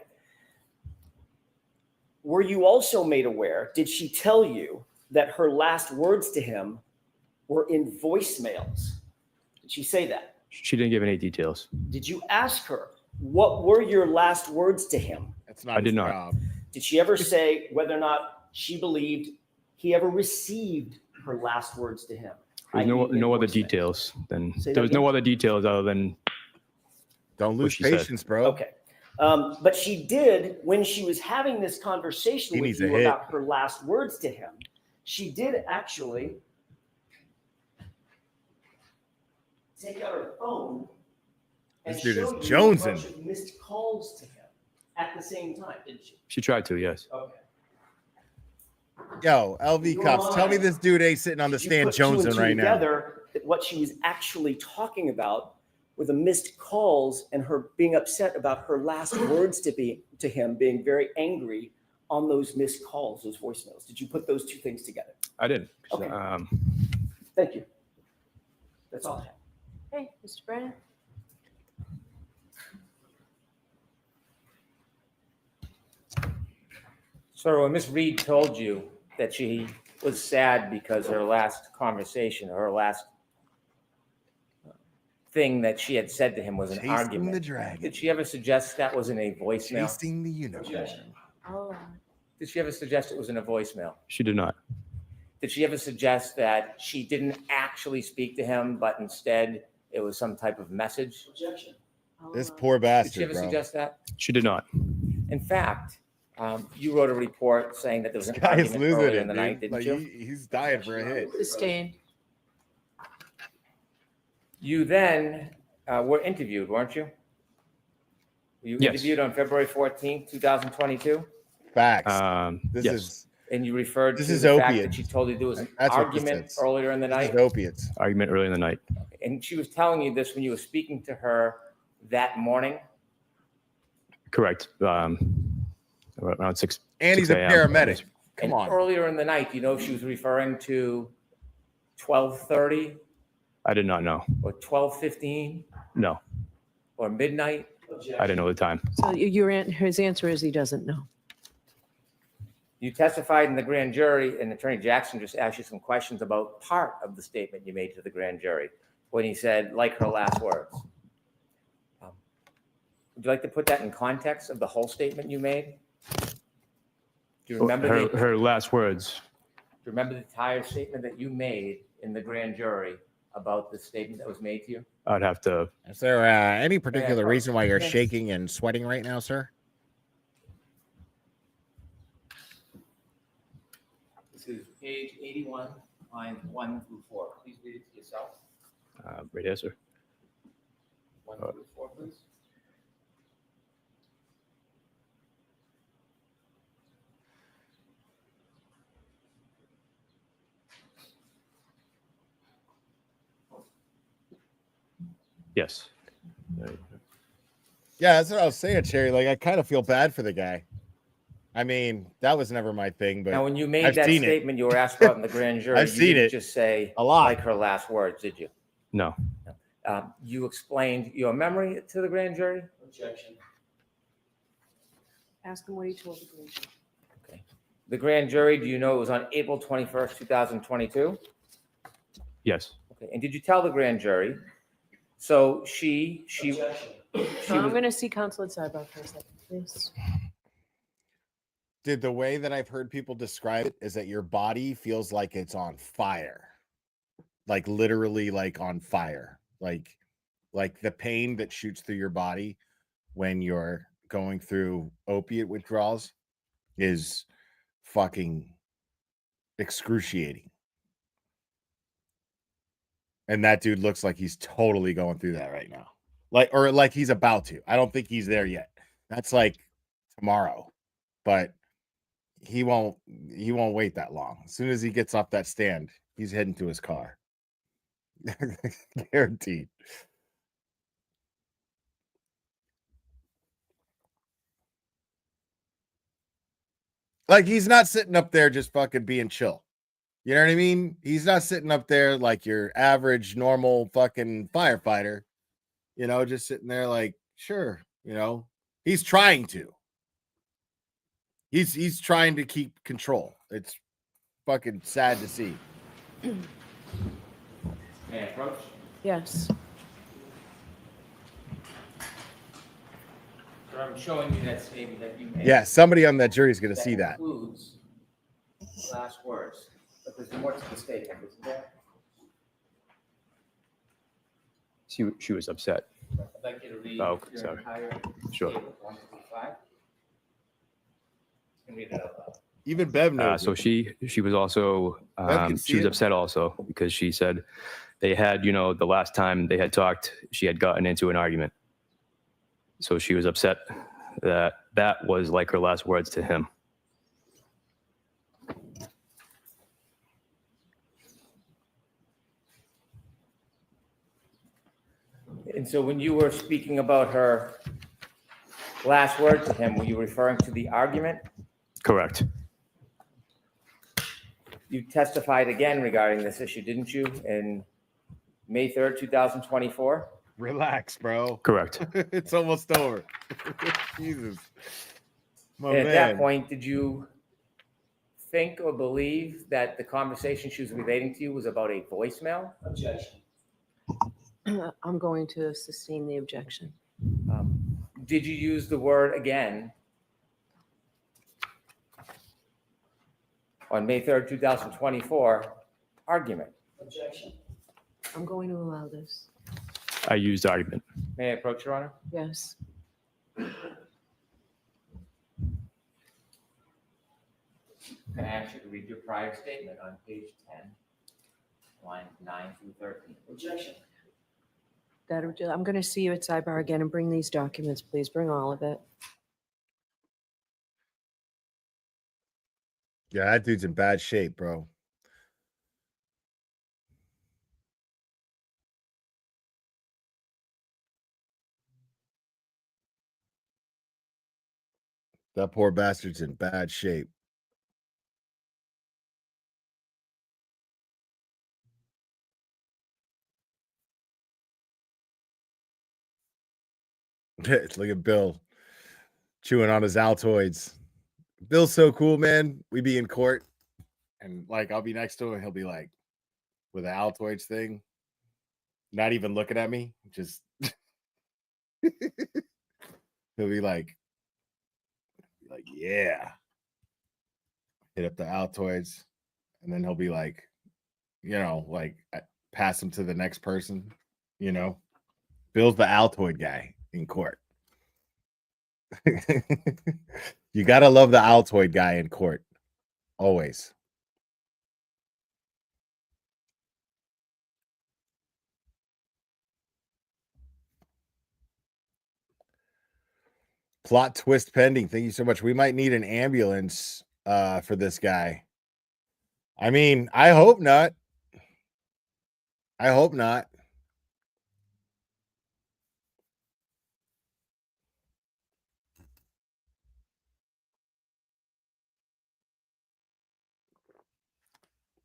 Were you also made aware, did she tell you that her last words to him were in voicemails? Did she say that? She didn't give any details. Did you ask her, what were your last words to him? That's not I did his not. job. Did she ever say whether or not she believed he ever received her last words to him? There's no i.e. in other voicemails? details than Say that there was no again? other details other than Don't what lose she said. patience, bro. Okay. But she did, when she was having this conversation He with needs a you hit. about her last words to him, she did actually take out her phone and This dude is show you a jonesing. bunch of missed calls to him at the same time, didn't she? She tried to, yes. Okay. Yo, LV Your Cups, tell me mind. this dude ain't sitting on the Did you stand put two and jonesing two right now. together that what she was actually talking about were the missed calls and her being upset about her last words to him being very angry on those missed calls, those voicemails. Did you put those two things together? I didn't. Okay. Thank you. That's all I have. Hey, Mr. Brennan. So when Ms. Reed told you that she was sad because her last conversation, or her last thing that she had said to him was an Chasing argument, the dragon. did she ever suggest that was in a voicemail? Chasing the unicorn. Oh, Did she ever suggest it was in a voicemail? She did not. Did she ever suggest that she didn't actually speak to him, but instead it was some type of message? Objection. This poor Did she bastard, ever bro. suggest that? She did not. In fact, you wrote a report saying that there was an This guy is argument losing earlier it, in the dude. night, didn't Like, you? he's dying for a hit. sustained. You then were interviewed, weren't you? You Yes. interviewed on February 14th, 2022, Facts. This Yes. is and you referred This to is the fact that opiates. she told you there was an That's what this argument is. earlier in the this night. is opiates. Argument early in the night. And she was telling you this when you were speaking to her that morning. Correct. Around 6. And 6 he's a a.m. paramedic. Come And on. earlier in the night, you know if she was referring to 12:30 I did not know. or 12:15 No, or midnight? I didn't know the time. So his answer is he doesn't know. You testified in the grand jury, and Attorney Jackson just asked you some questions about part of the statement you made to the grand jury when he said, like her last words. Would you like to put that in context of the whole statement you made? Do you remember Her last words? Do you remember the entire statement that you made in the grand jury about the statement that was made to you? I'd have to. Is there any particular Yeah, reason why you're yes. shaking and sweating right now, sir? This is page 81, lines 1 through 4. Please read it to yourself. Right here, sir. 1 through 4, please. Yes. Yeah, that's what I was saying, Cherry. Like, I kind of feel bad for the guy. I mean, that was never my thing, but Now, when you made I've that seen it. statement you were asked about in the grand jury, I've you seen didn't it just say a lot. like her last words, did you? No. You explained your memory to the grand jury? Objection. Ask him what he told the grand jury. Okay. The grand jury, do you know it was on April 21st, 2022? Yes. Okay. And did you tell the grand jury? So she Objection. I'm was- going to see Counsel at sidebar for a second, please. Did the way that I've heard people describe it is that your body feels like it's on fire, like literally like on fire, like the pain that shoots through your body when you're going through opiate withdrawals is fucking excruciating. And that dude looks like he's totally going through that right now. Like he's about to. I don't think he's there yet. That's like tomorrow. But he won't wait that long. As soon as he gets off that stand, he's heading to his car. Guaranteed. Like, he's not sitting up there just fucking being chill. You know what I mean? He's not sitting up there like your average normal fucking firefighter, you know, just sitting there like, sure, you know. He's trying to. He's trying to keep control. It's fucking sad to see. May I approach? Yes. So I'm showing you that statement that you made. Yeah, somebody on that jury is going to see that. Includes last words, but there's more to the statement, isn't there? She was upset. I'd like you to read Oh, your sorry. entire Sure. statement, 1 through 5. And read it out loud. Even Bev knows. So it. she was also can see she was it. upset also because she said they had, you know, the last time they had talked, she had gotten into an argument. So she was upset that that was like her last words to him. And so when you were speaking about her last word to him, were you referring to the argument? Correct. You testified again regarding this issue, didn't you, in May 3rd, 2024? Relax, bro. Correct. It's almost over. Jesus. My And at man. that point, did you think or believe that the conversation she was relating to you was about a voicemail? Objection. I'm going to sustain the objection. Did you use the word again on May 3rd, 2024, argument? Objection. I'm going to allow this. I used argument. May I approach, Your Honor? Yes. Can I ask you to read your prior statement on page 10, lines 9 through 13? Objection. I'm going to see you at sidebar again and bring these documents, please. Bring all of it. Yeah, that dude's in bad shape, bro. That poor bastard's in bad shape. Look at Bill chewing on his Altoids. Bill's so cool, man. We be in court and like I'll be next to him and he'll be like with the Altoids thing, not even looking at me, just he'll be like, yeah. Hit up the Altoids, and then he'll be like, like pass him to the next person, Bill's the Altoid guy in court. You gotta love the Altoid guy in court. Always. Plot twist pending. Thank you so much. We might need an ambulance for this guy. I mean, I hope not. I hope not.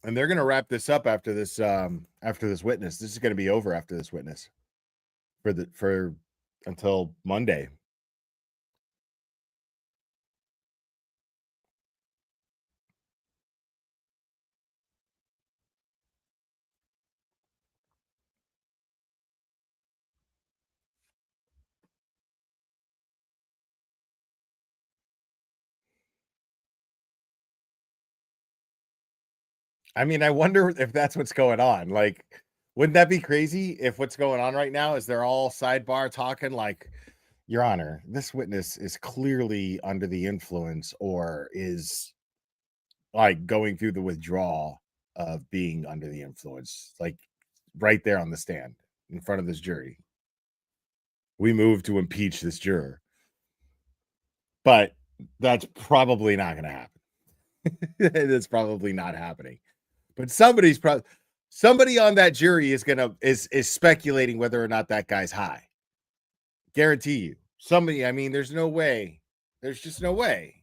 And they're gonna wrap this up after this witness. This is gonna be over after this witness for until Monday. I mean, I wonder if that's what's going on. Like, wouldn't that be crazy if what's going on right now is they're all sidebar talking like, Your Honor, this witness is clearly under the influence or is like going through the withdrawal of being under the influence, like right there on the stand in front of this jury. We move to impeach this juror. But that's probably not going to happen. That's probably not happening. But somebody on that jury is speculating whether or not that guy's high. Guarantee you. Somebody, I mean, there's no way. There's just no way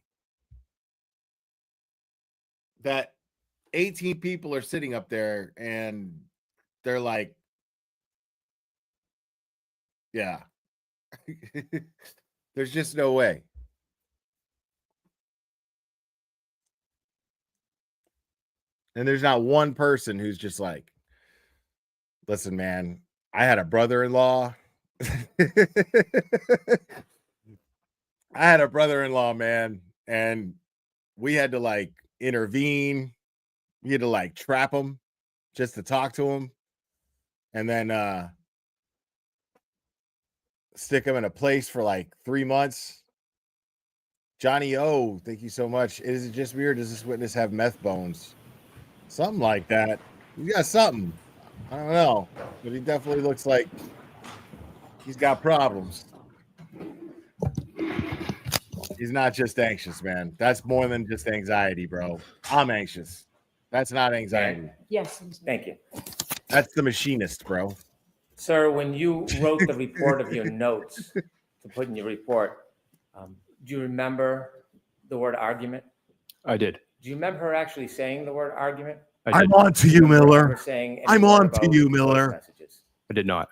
that 18 people are sitting up there and they're like, yeah. There's just no way. And there's not one person who's just like, listen, man, I had a brother-in-law. Man, and we had to like intervene. We had to like trap him just to talk to him. And then stick him in a place for like 3 months. Johnny O, thank you so much. Is it just weird? Does this witness have meth bones? Something like that. He's got something. I don't know. But he definitely looks like he's got problems. He's not just anxious, man. That's more than just anxiety, bro. I'm anxious. That's not anxiety. Yes. Thank you. That's the machinist, bro. Sir, when you wrote the report of your notes to put in your report, do you remember the word argument? I did. Do you remember her actually saying the word argument? I'm on to you, Miller. I'm on to you, voice Miller. messages? I did not.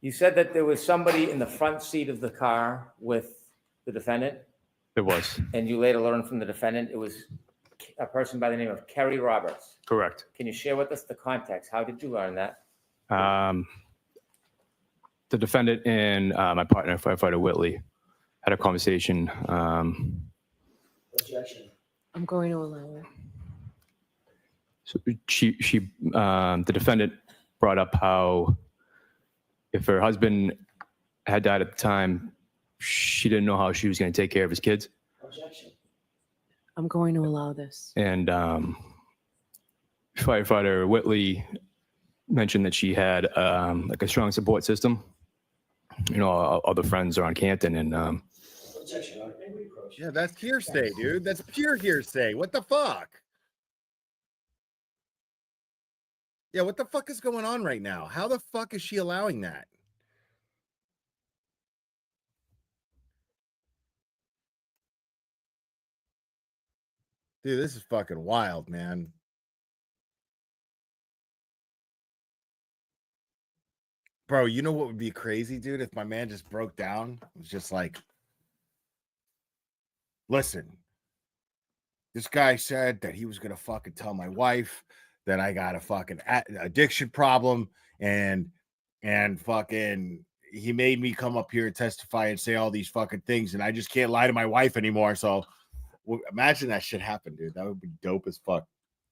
You said that there was somebody in the front seat of the car with the defendant, It was. and you later learned from the defendant it was a person by the name of Kerry Roberts. Correct. Can you share with us the context? How did you learn that? The defendant and my partner, firefighter Whitley, had a conversation. Objection. I'm going to allow it. So the defendant brought up how if her husband had died at the time, she didn't know how she was going to take care of his kids. Objection. I'm going to allow this. And firefighter Whitley mentioned that she had like a strong support system. You know, all the friends are on Canton, and yeah, that's hearsay, dude. That's pure hearsay. What the fuck? Yeah, what the fuck is going on right now? How the fuck is she allowing that? Dude, this is fucking wild, man. Bro, you know what would be crazy, dude? If my man just broke down, it was just like, listen, this guy said that he was going to fucking tell my wife that I got a fucking addiction problem and fucking he made me come up here and testify and say all these fucking things and I just can't lie to my wife anymore. So imagine that shit happen, dude. That would be dope as fuck.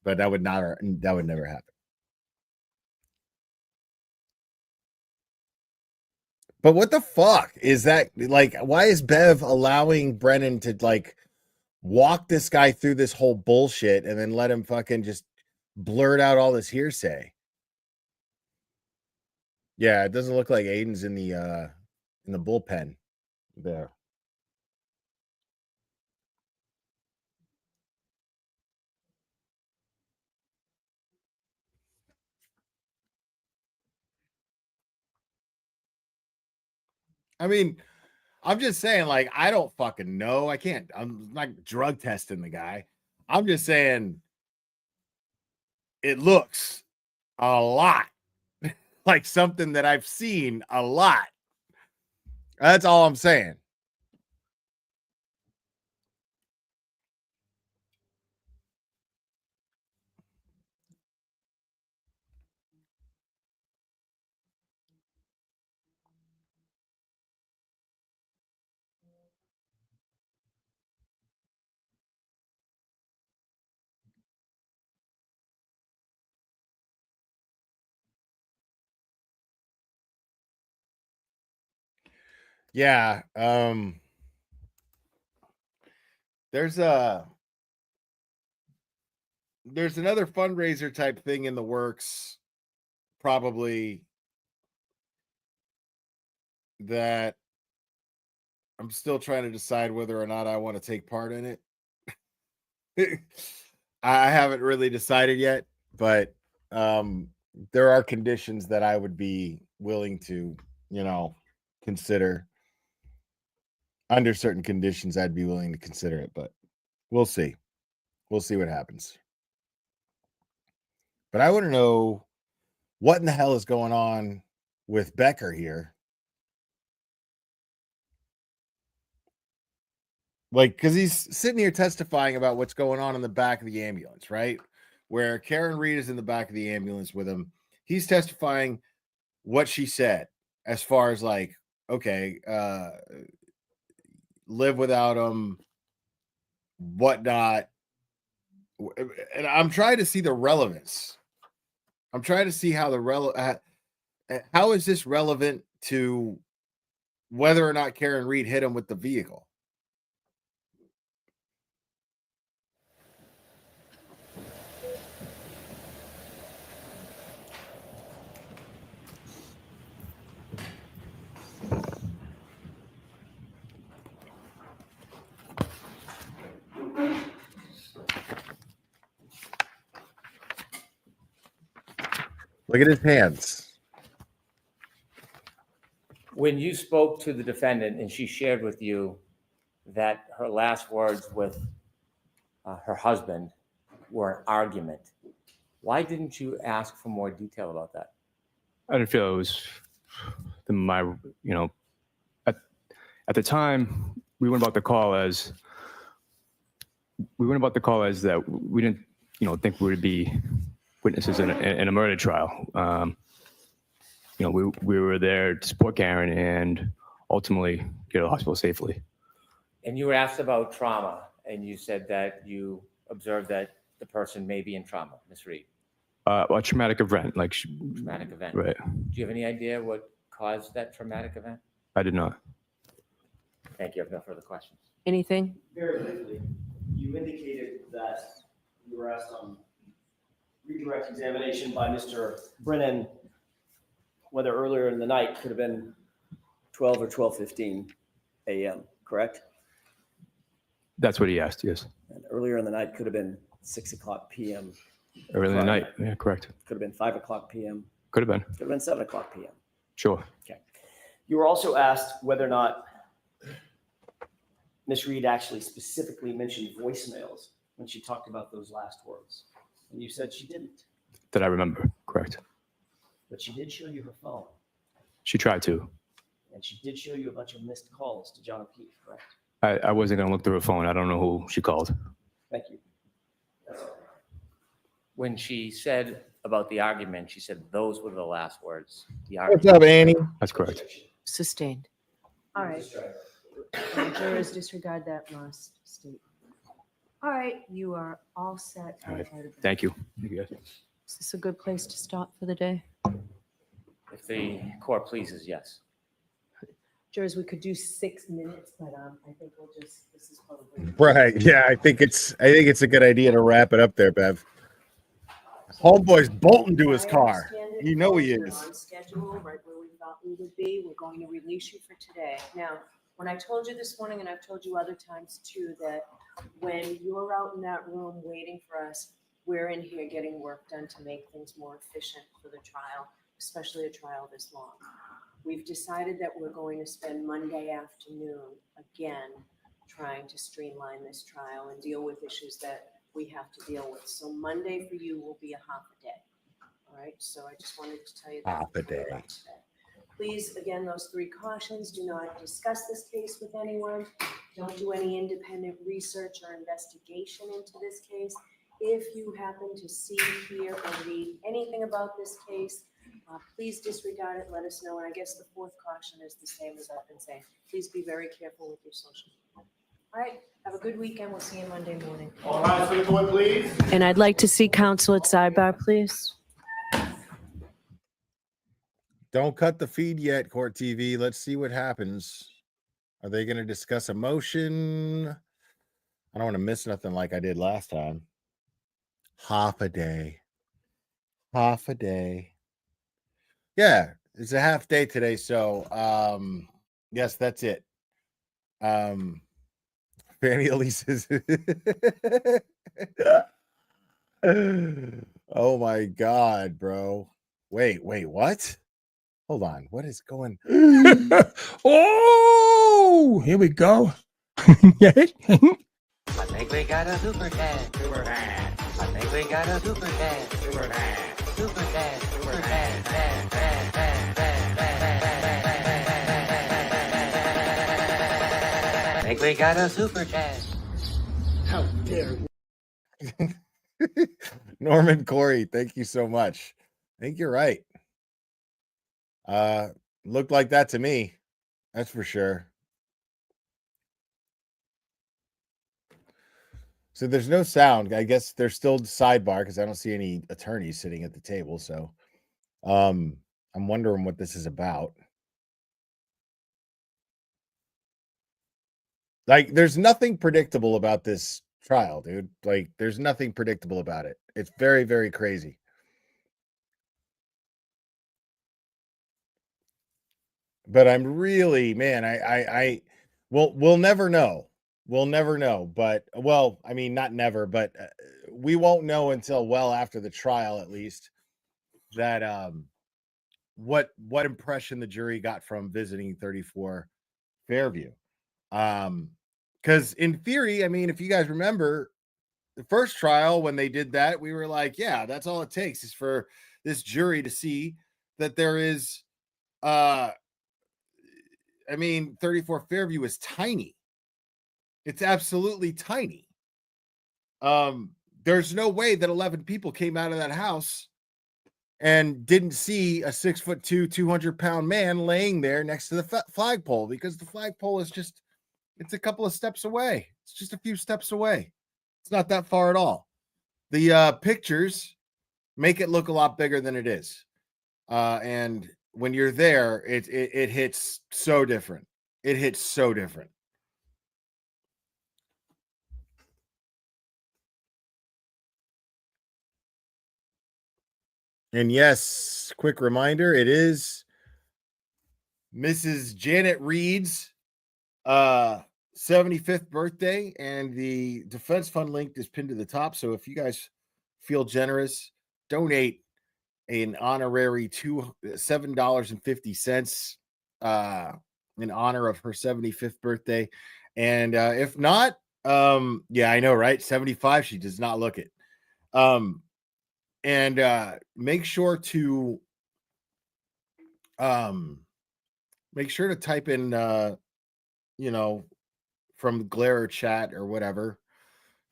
But that would never happen. But what the fuck is that? Like, why is Bev allowing Brennan to like walk this guy through this whole bullshit and then let him fucking just blurt out all this hearsay? Yeah, it doesn't look like Aiden's in the bullpen there. I mean, I'm just saying, like, I don't fucking know. I'm not drug testing the guy. I'm just saying it looks a lot like something that I've seen a lot. That's all I'm saying. Yeah, there's another fundraiser type thing in the works, probably, that I'm still trying to decide whether or not I want to take part in it. I haven't really decided yet, but there are conditions that I would be willing to, consider. Under certain conditions, I'd be willing to consider it, but we'll see. We'll see what happens. But I want to know what in the hell is going on with Becker here. Like, because he's sitting here testifying about what's going on in the back of the ambulance, right? Where Karen Reed is in the back of the ambulance with him. He's testifying what she said as far as like, okay, live without him, whatnot. And I'm trying to see the relevance. I'm trying to see how how is this relevant to whether or not Karen Reed hit him with the vehicle? Look at his hands. When you spoke to the defendant and she shared with you that her last words with her husband were an argument, why didn't you ask for more detail about that? I didn't feel it was at the time we went about the call as that we didn't think we would be witnesses in a murder trial. We were there to support Karen and ultimately get to the hospital safely. And you were asked about trauma, and you said that you observed that the person may be in trauma, Ms. Reed. A traumatic event, Traumatic event. Right. Do you have any idea what caused that traumatic event? I did not. Thank you. I have no further questions. Anything? Very briefly, you indicated that you were asked on redirect examination by Mr. Brennan, whether earlier in the night could have been 12 or 12:15 a.m., correct? That's what he asked. Yes. And earlier in the night could have been 6 o'clock p.m. Early in the Friday night. Yeah, correct. Could have been 5 o'clock p.m. Could have been. Could have been 7 o'clock p.m. Sure. Okay. You were also asked whether or not Ms. Reed actually specifically mentioned voicemails when she talked about those last words. And you said she didn't, That I remember. Correct. but she did show you her phone. She tried to. And she did show you a bunch of missed calls to John O'Keefe, correct? I wasn't going to look through her phone. I don't know who she called. Thank you. That's all. When she said about the argument, she said those were the last words. The What's argument. up, Annie? That's correct. Sustained. All right. Jurors disregard that last statement. All right, you are all set. All right. Firefighter. Thank you. Thank you guys. Is this a good place to stop for the day? If the court pleases, yes. Jurors, we could do 6 minutes, but I think we'll just, this is probably. Right. Yeah, I think it's a good idea to wrap it up there, Bev. Homeboy's bolting to his car. You know he We're is. on schedule, right where we thought we would be. We're going to release you for today. Now, when I told you this morning, and I've told you other times too, that when you're out in that room waiting for us, we're in here getting work done to make things more efficient for the trial, especially a trial this long. We've decided that we're going to spend Monday afternoon again trying to streamline this trial and deal with issues that we have to deal with. So Monday for you will be a half a day. All right, so I just wanted to tell you that. Half a day. Please, again, those 3 cautions, do not discuss this case with anyone. Don't do any independent research or investigation into this case. If you happen to see, hear, or read anything about this case, please disregard it, let us know. And I guess the 4th caution is the same as I've been saying. Please be very careful with your social media. All right, have a good weekend. We'll see you Monday morning. All right, so everyone, please. And I'd like to see counsel at sidebar, please. Don't cut the feed yet, Court TV. Let's see what happens. Are they going to discuss a motion? I don't want to miss nothing like I did last time. Half a day. Half a day. Yeah, it's a half day today. So, yes, that's it. Fanny Elise is. Oh my God, bro. Wait, what? Hold on. What is going? Oh, here we go. Yeah. I think we got a super dad. Super dad. I think we got a super dad. Super dad. Super dad. Super dad. Dad, dad, dad, dad, dad, dad. I think we got a super dad. How dare you? Norman Corey, thank you so much. I think you're right. Looked like that to me. That's for sure. So there's no sound. I guess there's still sidebar because I don't see any attorneys sitting at the table. So I'm wondering what this is about. Like, there's nothing predictable about this trial, dude. Like, there's nothing predictable about it. It's very, very crazy. But I'm really, man, we'll never know. We'll never know. But, well, I mean, not never, but we won't know until well after the trial, at least, that what impression the jury got from visiting 34 Fairview. Because in theory, I mean, if you guys remember the first trial, when they did that, we were like, yeah, that's all it takes is for this jury to see that there is, I mean, 34 Fairview is tiny. It's absolutely tiny. There's no way that 11 people came out of that house and didn't see a 6'2", 200-pound man laying there next to the flagpole, because the flagpole is just, it's a couple of steps away. It's just a few steps away. It's not that far at all. The pictures make it look a lot bigger than it is. And when you're there, it hits so different. It hits so different. And yes, quick reminder, it is Mrs. Janet Reed's 75th birthday, and the defense fund link is pinned to the top. So if you guys feel generous, donate an honorary $7.50 in honor of her 75th birthday. And if not, yeah, I know, right? 75, she does not look it. And make sure to type in from Glare chat or whatever,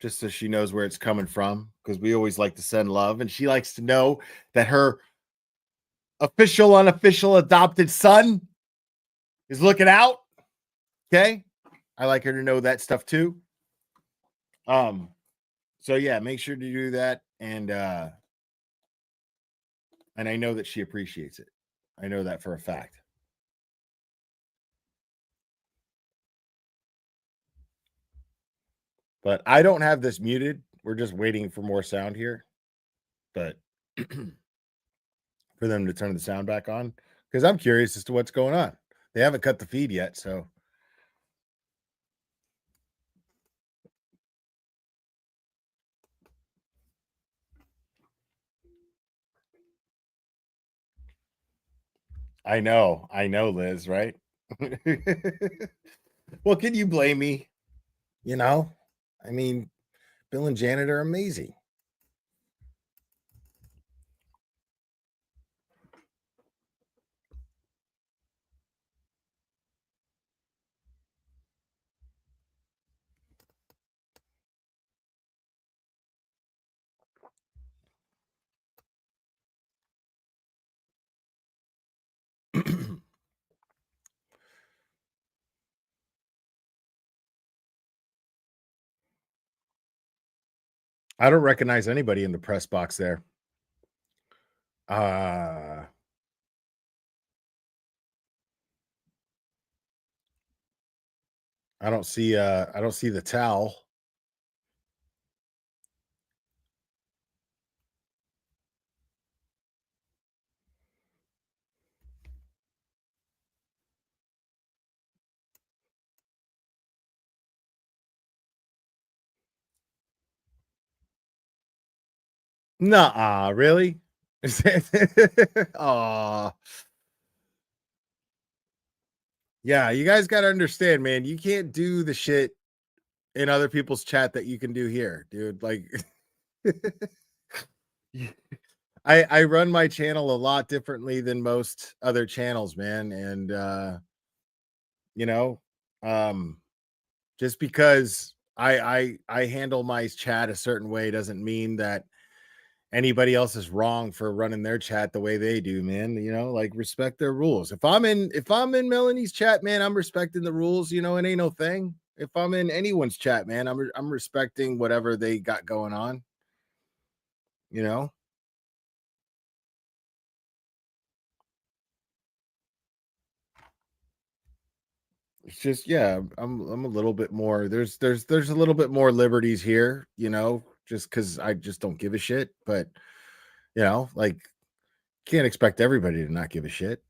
just so she knows where it's coming from, because we always like to send love, and she likes to know that her official, unofficial, adopted son is looking out. Okay, I like her to know that stuff too. So yeah, make sure to do that, and I know that she appreciates it. I know that for a fact. But I don't have this muted. We're just waiting for more sound here. But for them to turn the sound back on, because I'm curious as to what's going on. They haven't cut the feed yet, so. I know, Liz, right? Well, can you blame me? I mean, Bill and Janet are amazing. I don't recognize anybody in the press box there. I don't see the towel. Nuh-uh, really? Aw. Yeah, you guys got to understand, man. You can't do the shit in other people's chat that you can do here, dude. Like, I run my channel a lot differently than most other channels, man. And just because I handle my chat a certain way doesn't mean that anybody else is wrong for running their chat the way they do, man. Like, respect their rules. If I'm in Melanie's chat, man, I'm respecting the rules. It ain't no thing. If I'm in anyone's chat, man, I'm respecting whatever they got going on. It's just, yeah, I'm a little bit more. There's a little bit more liberties here, just because I just don't give a shit. But like, can't expect everybody to not give a shit.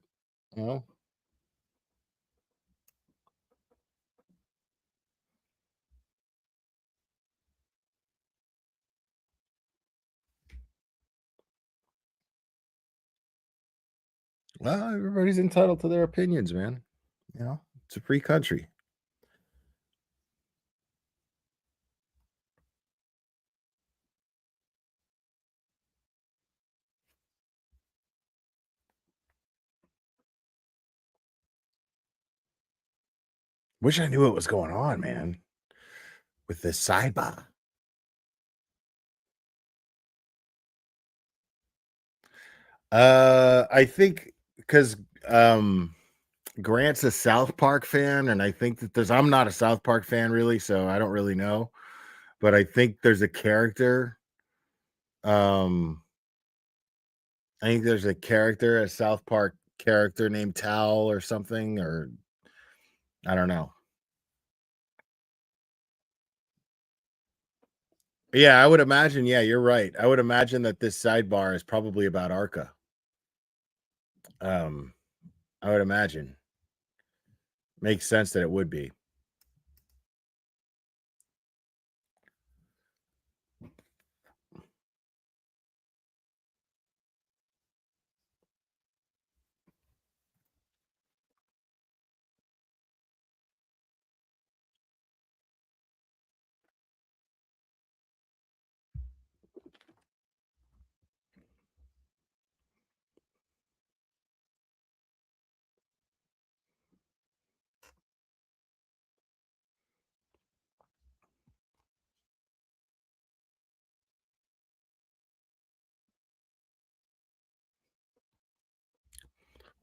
Well, everybody's entitled to their opinions, man. It's a free country. Wish I knew what was going on, man, with this sidebar. I think because Grant's a South Park fan, and I think that I'm not a South Park fan really, so I don't really know. But I think there's a character. I think there's a South Park character named Tal or something, or I don't know. Yeah, I would imagine. Yeah, you're right. I would imagine that this sidebar is probably about ARCA. I would imagine. Makes sense that it would be.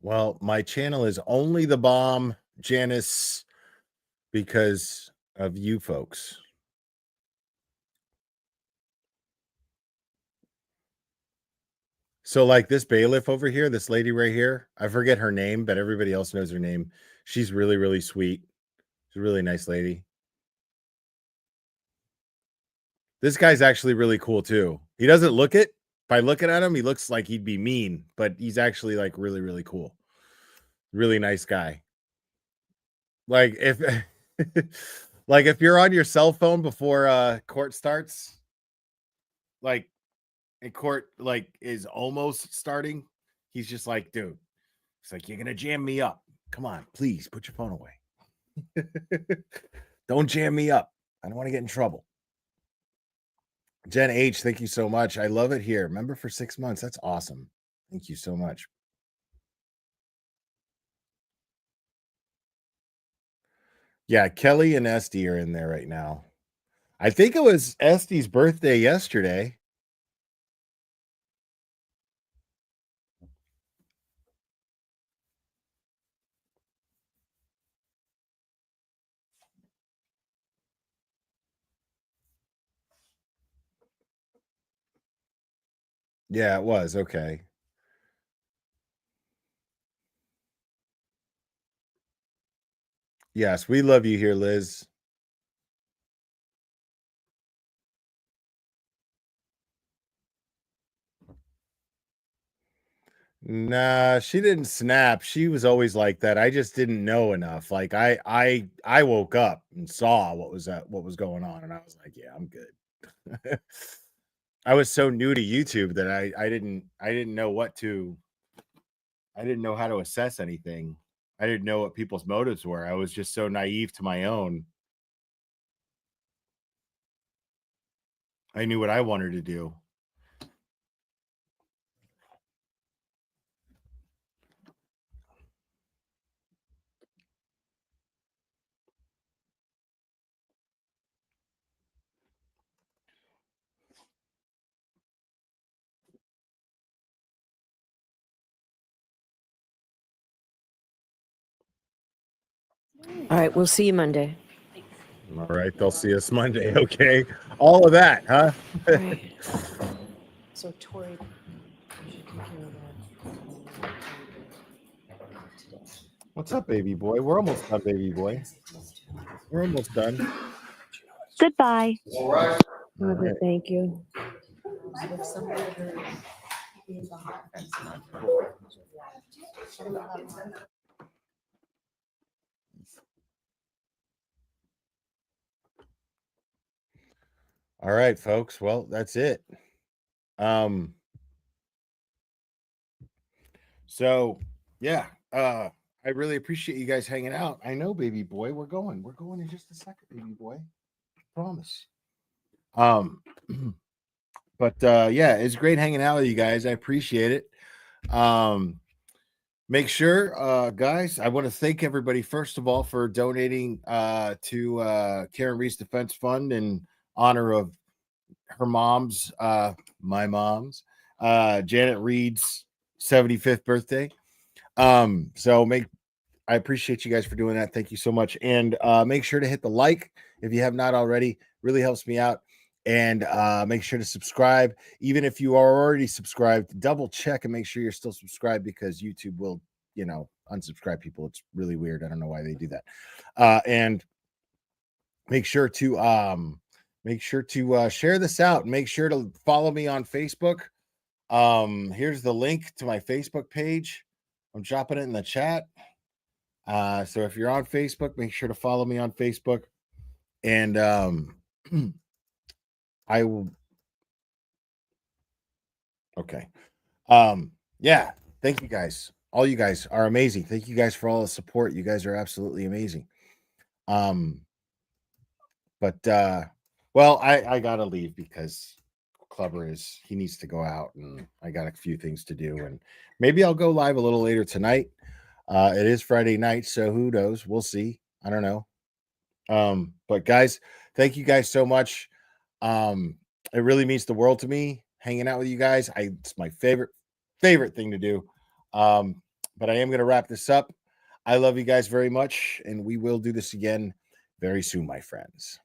Well, my channel is only the bomb, Janice, because of you folks. So, like this bailiff over here, this lady right here, I forget her name, but everybody else knows her name. She's really, really sweet. She's a really nice lady. This guy's actually really cool too. He doesn't look it. By looking at him, he looks like he'd be mean, but he's actually like really, really cool. Really nice guy. Like if like if you're on your cell phone before court starts, like and court like is almost starting, he's just like, dude, it's like you're gonna jam me up. Come on, please put your phone away. Don't jam me up. I don't want to get in trouble. Jen H, thank you so much. I love it here. Remember for 6 months. That's awesome. Thank you so much. Yeah, Kelly and Esty are in there right now. I think it was Esty's birthday yesterday. Yeah, it was. Okay. Yes, we love you here, Liz. Nah, she didn't snap. She was always like that. I just didn't know enough. Like I woke up and saw what was going on, and I was like, yeah, I'm good. I was so new to YouTube that I didn't know I didn't know how to assess anything. I didn't know what people's motives were. I was just so naive to my own. I knew what I wanted to do. All right, we'll see you Monday. All right, they'll see us Monday. Okay. All of that, huh? All right. So Tori, you should take care of that. What's up, baby boy? We're almost done, baby boy. We're almost done. Goodbye. All right. Thank you. All right, folks. Well, that's it. So yeah, I really appreciate you guys hanging out. I know, baby boy, we're going in just a second, baby boy. Promise. But yeah, it's great hanging out with you guys. I appreciate it. Make sure, guys, I want to thank everybody first of all for donating to Karen Reese Defense Fund in honor of her mom's, my mom's, Janet Reed's 75th birthday. So I appreciate you guys for doing that. Thank you so much. And make sure to hit the like if you have not already. Really helps me out. And make sure to subscribe. Even if you are already subscribed, double check and make sure you're still subscribed, because YouTube will, unsubscribe people. It's really weird. I don't know why they do that. And make sure to make sure to share this out. Make sure to follow me on Facebook. Here's the link to my Facebook page. I'm dropping it in the chat. So if you're on Facebook, make sure to follow me on Facebook. And I will. Okay. Yeah. Thank you guys. All you guys are amazing. Thank you guys for all the support. You guys are absolutely amazing. But well, I gotta leave because Clubber he needs to go out, and I got a few things to do, and maybe I'll go live a little later tonight. It is Friday night, so who knows? We'll see. I don't know. But guys, thank you guys so much. It really means the world to me hanging out with you guys. It's my favorite thing to do. But I am going to wrap this up. I love you guys very much, and we will do this again very soon, my friends.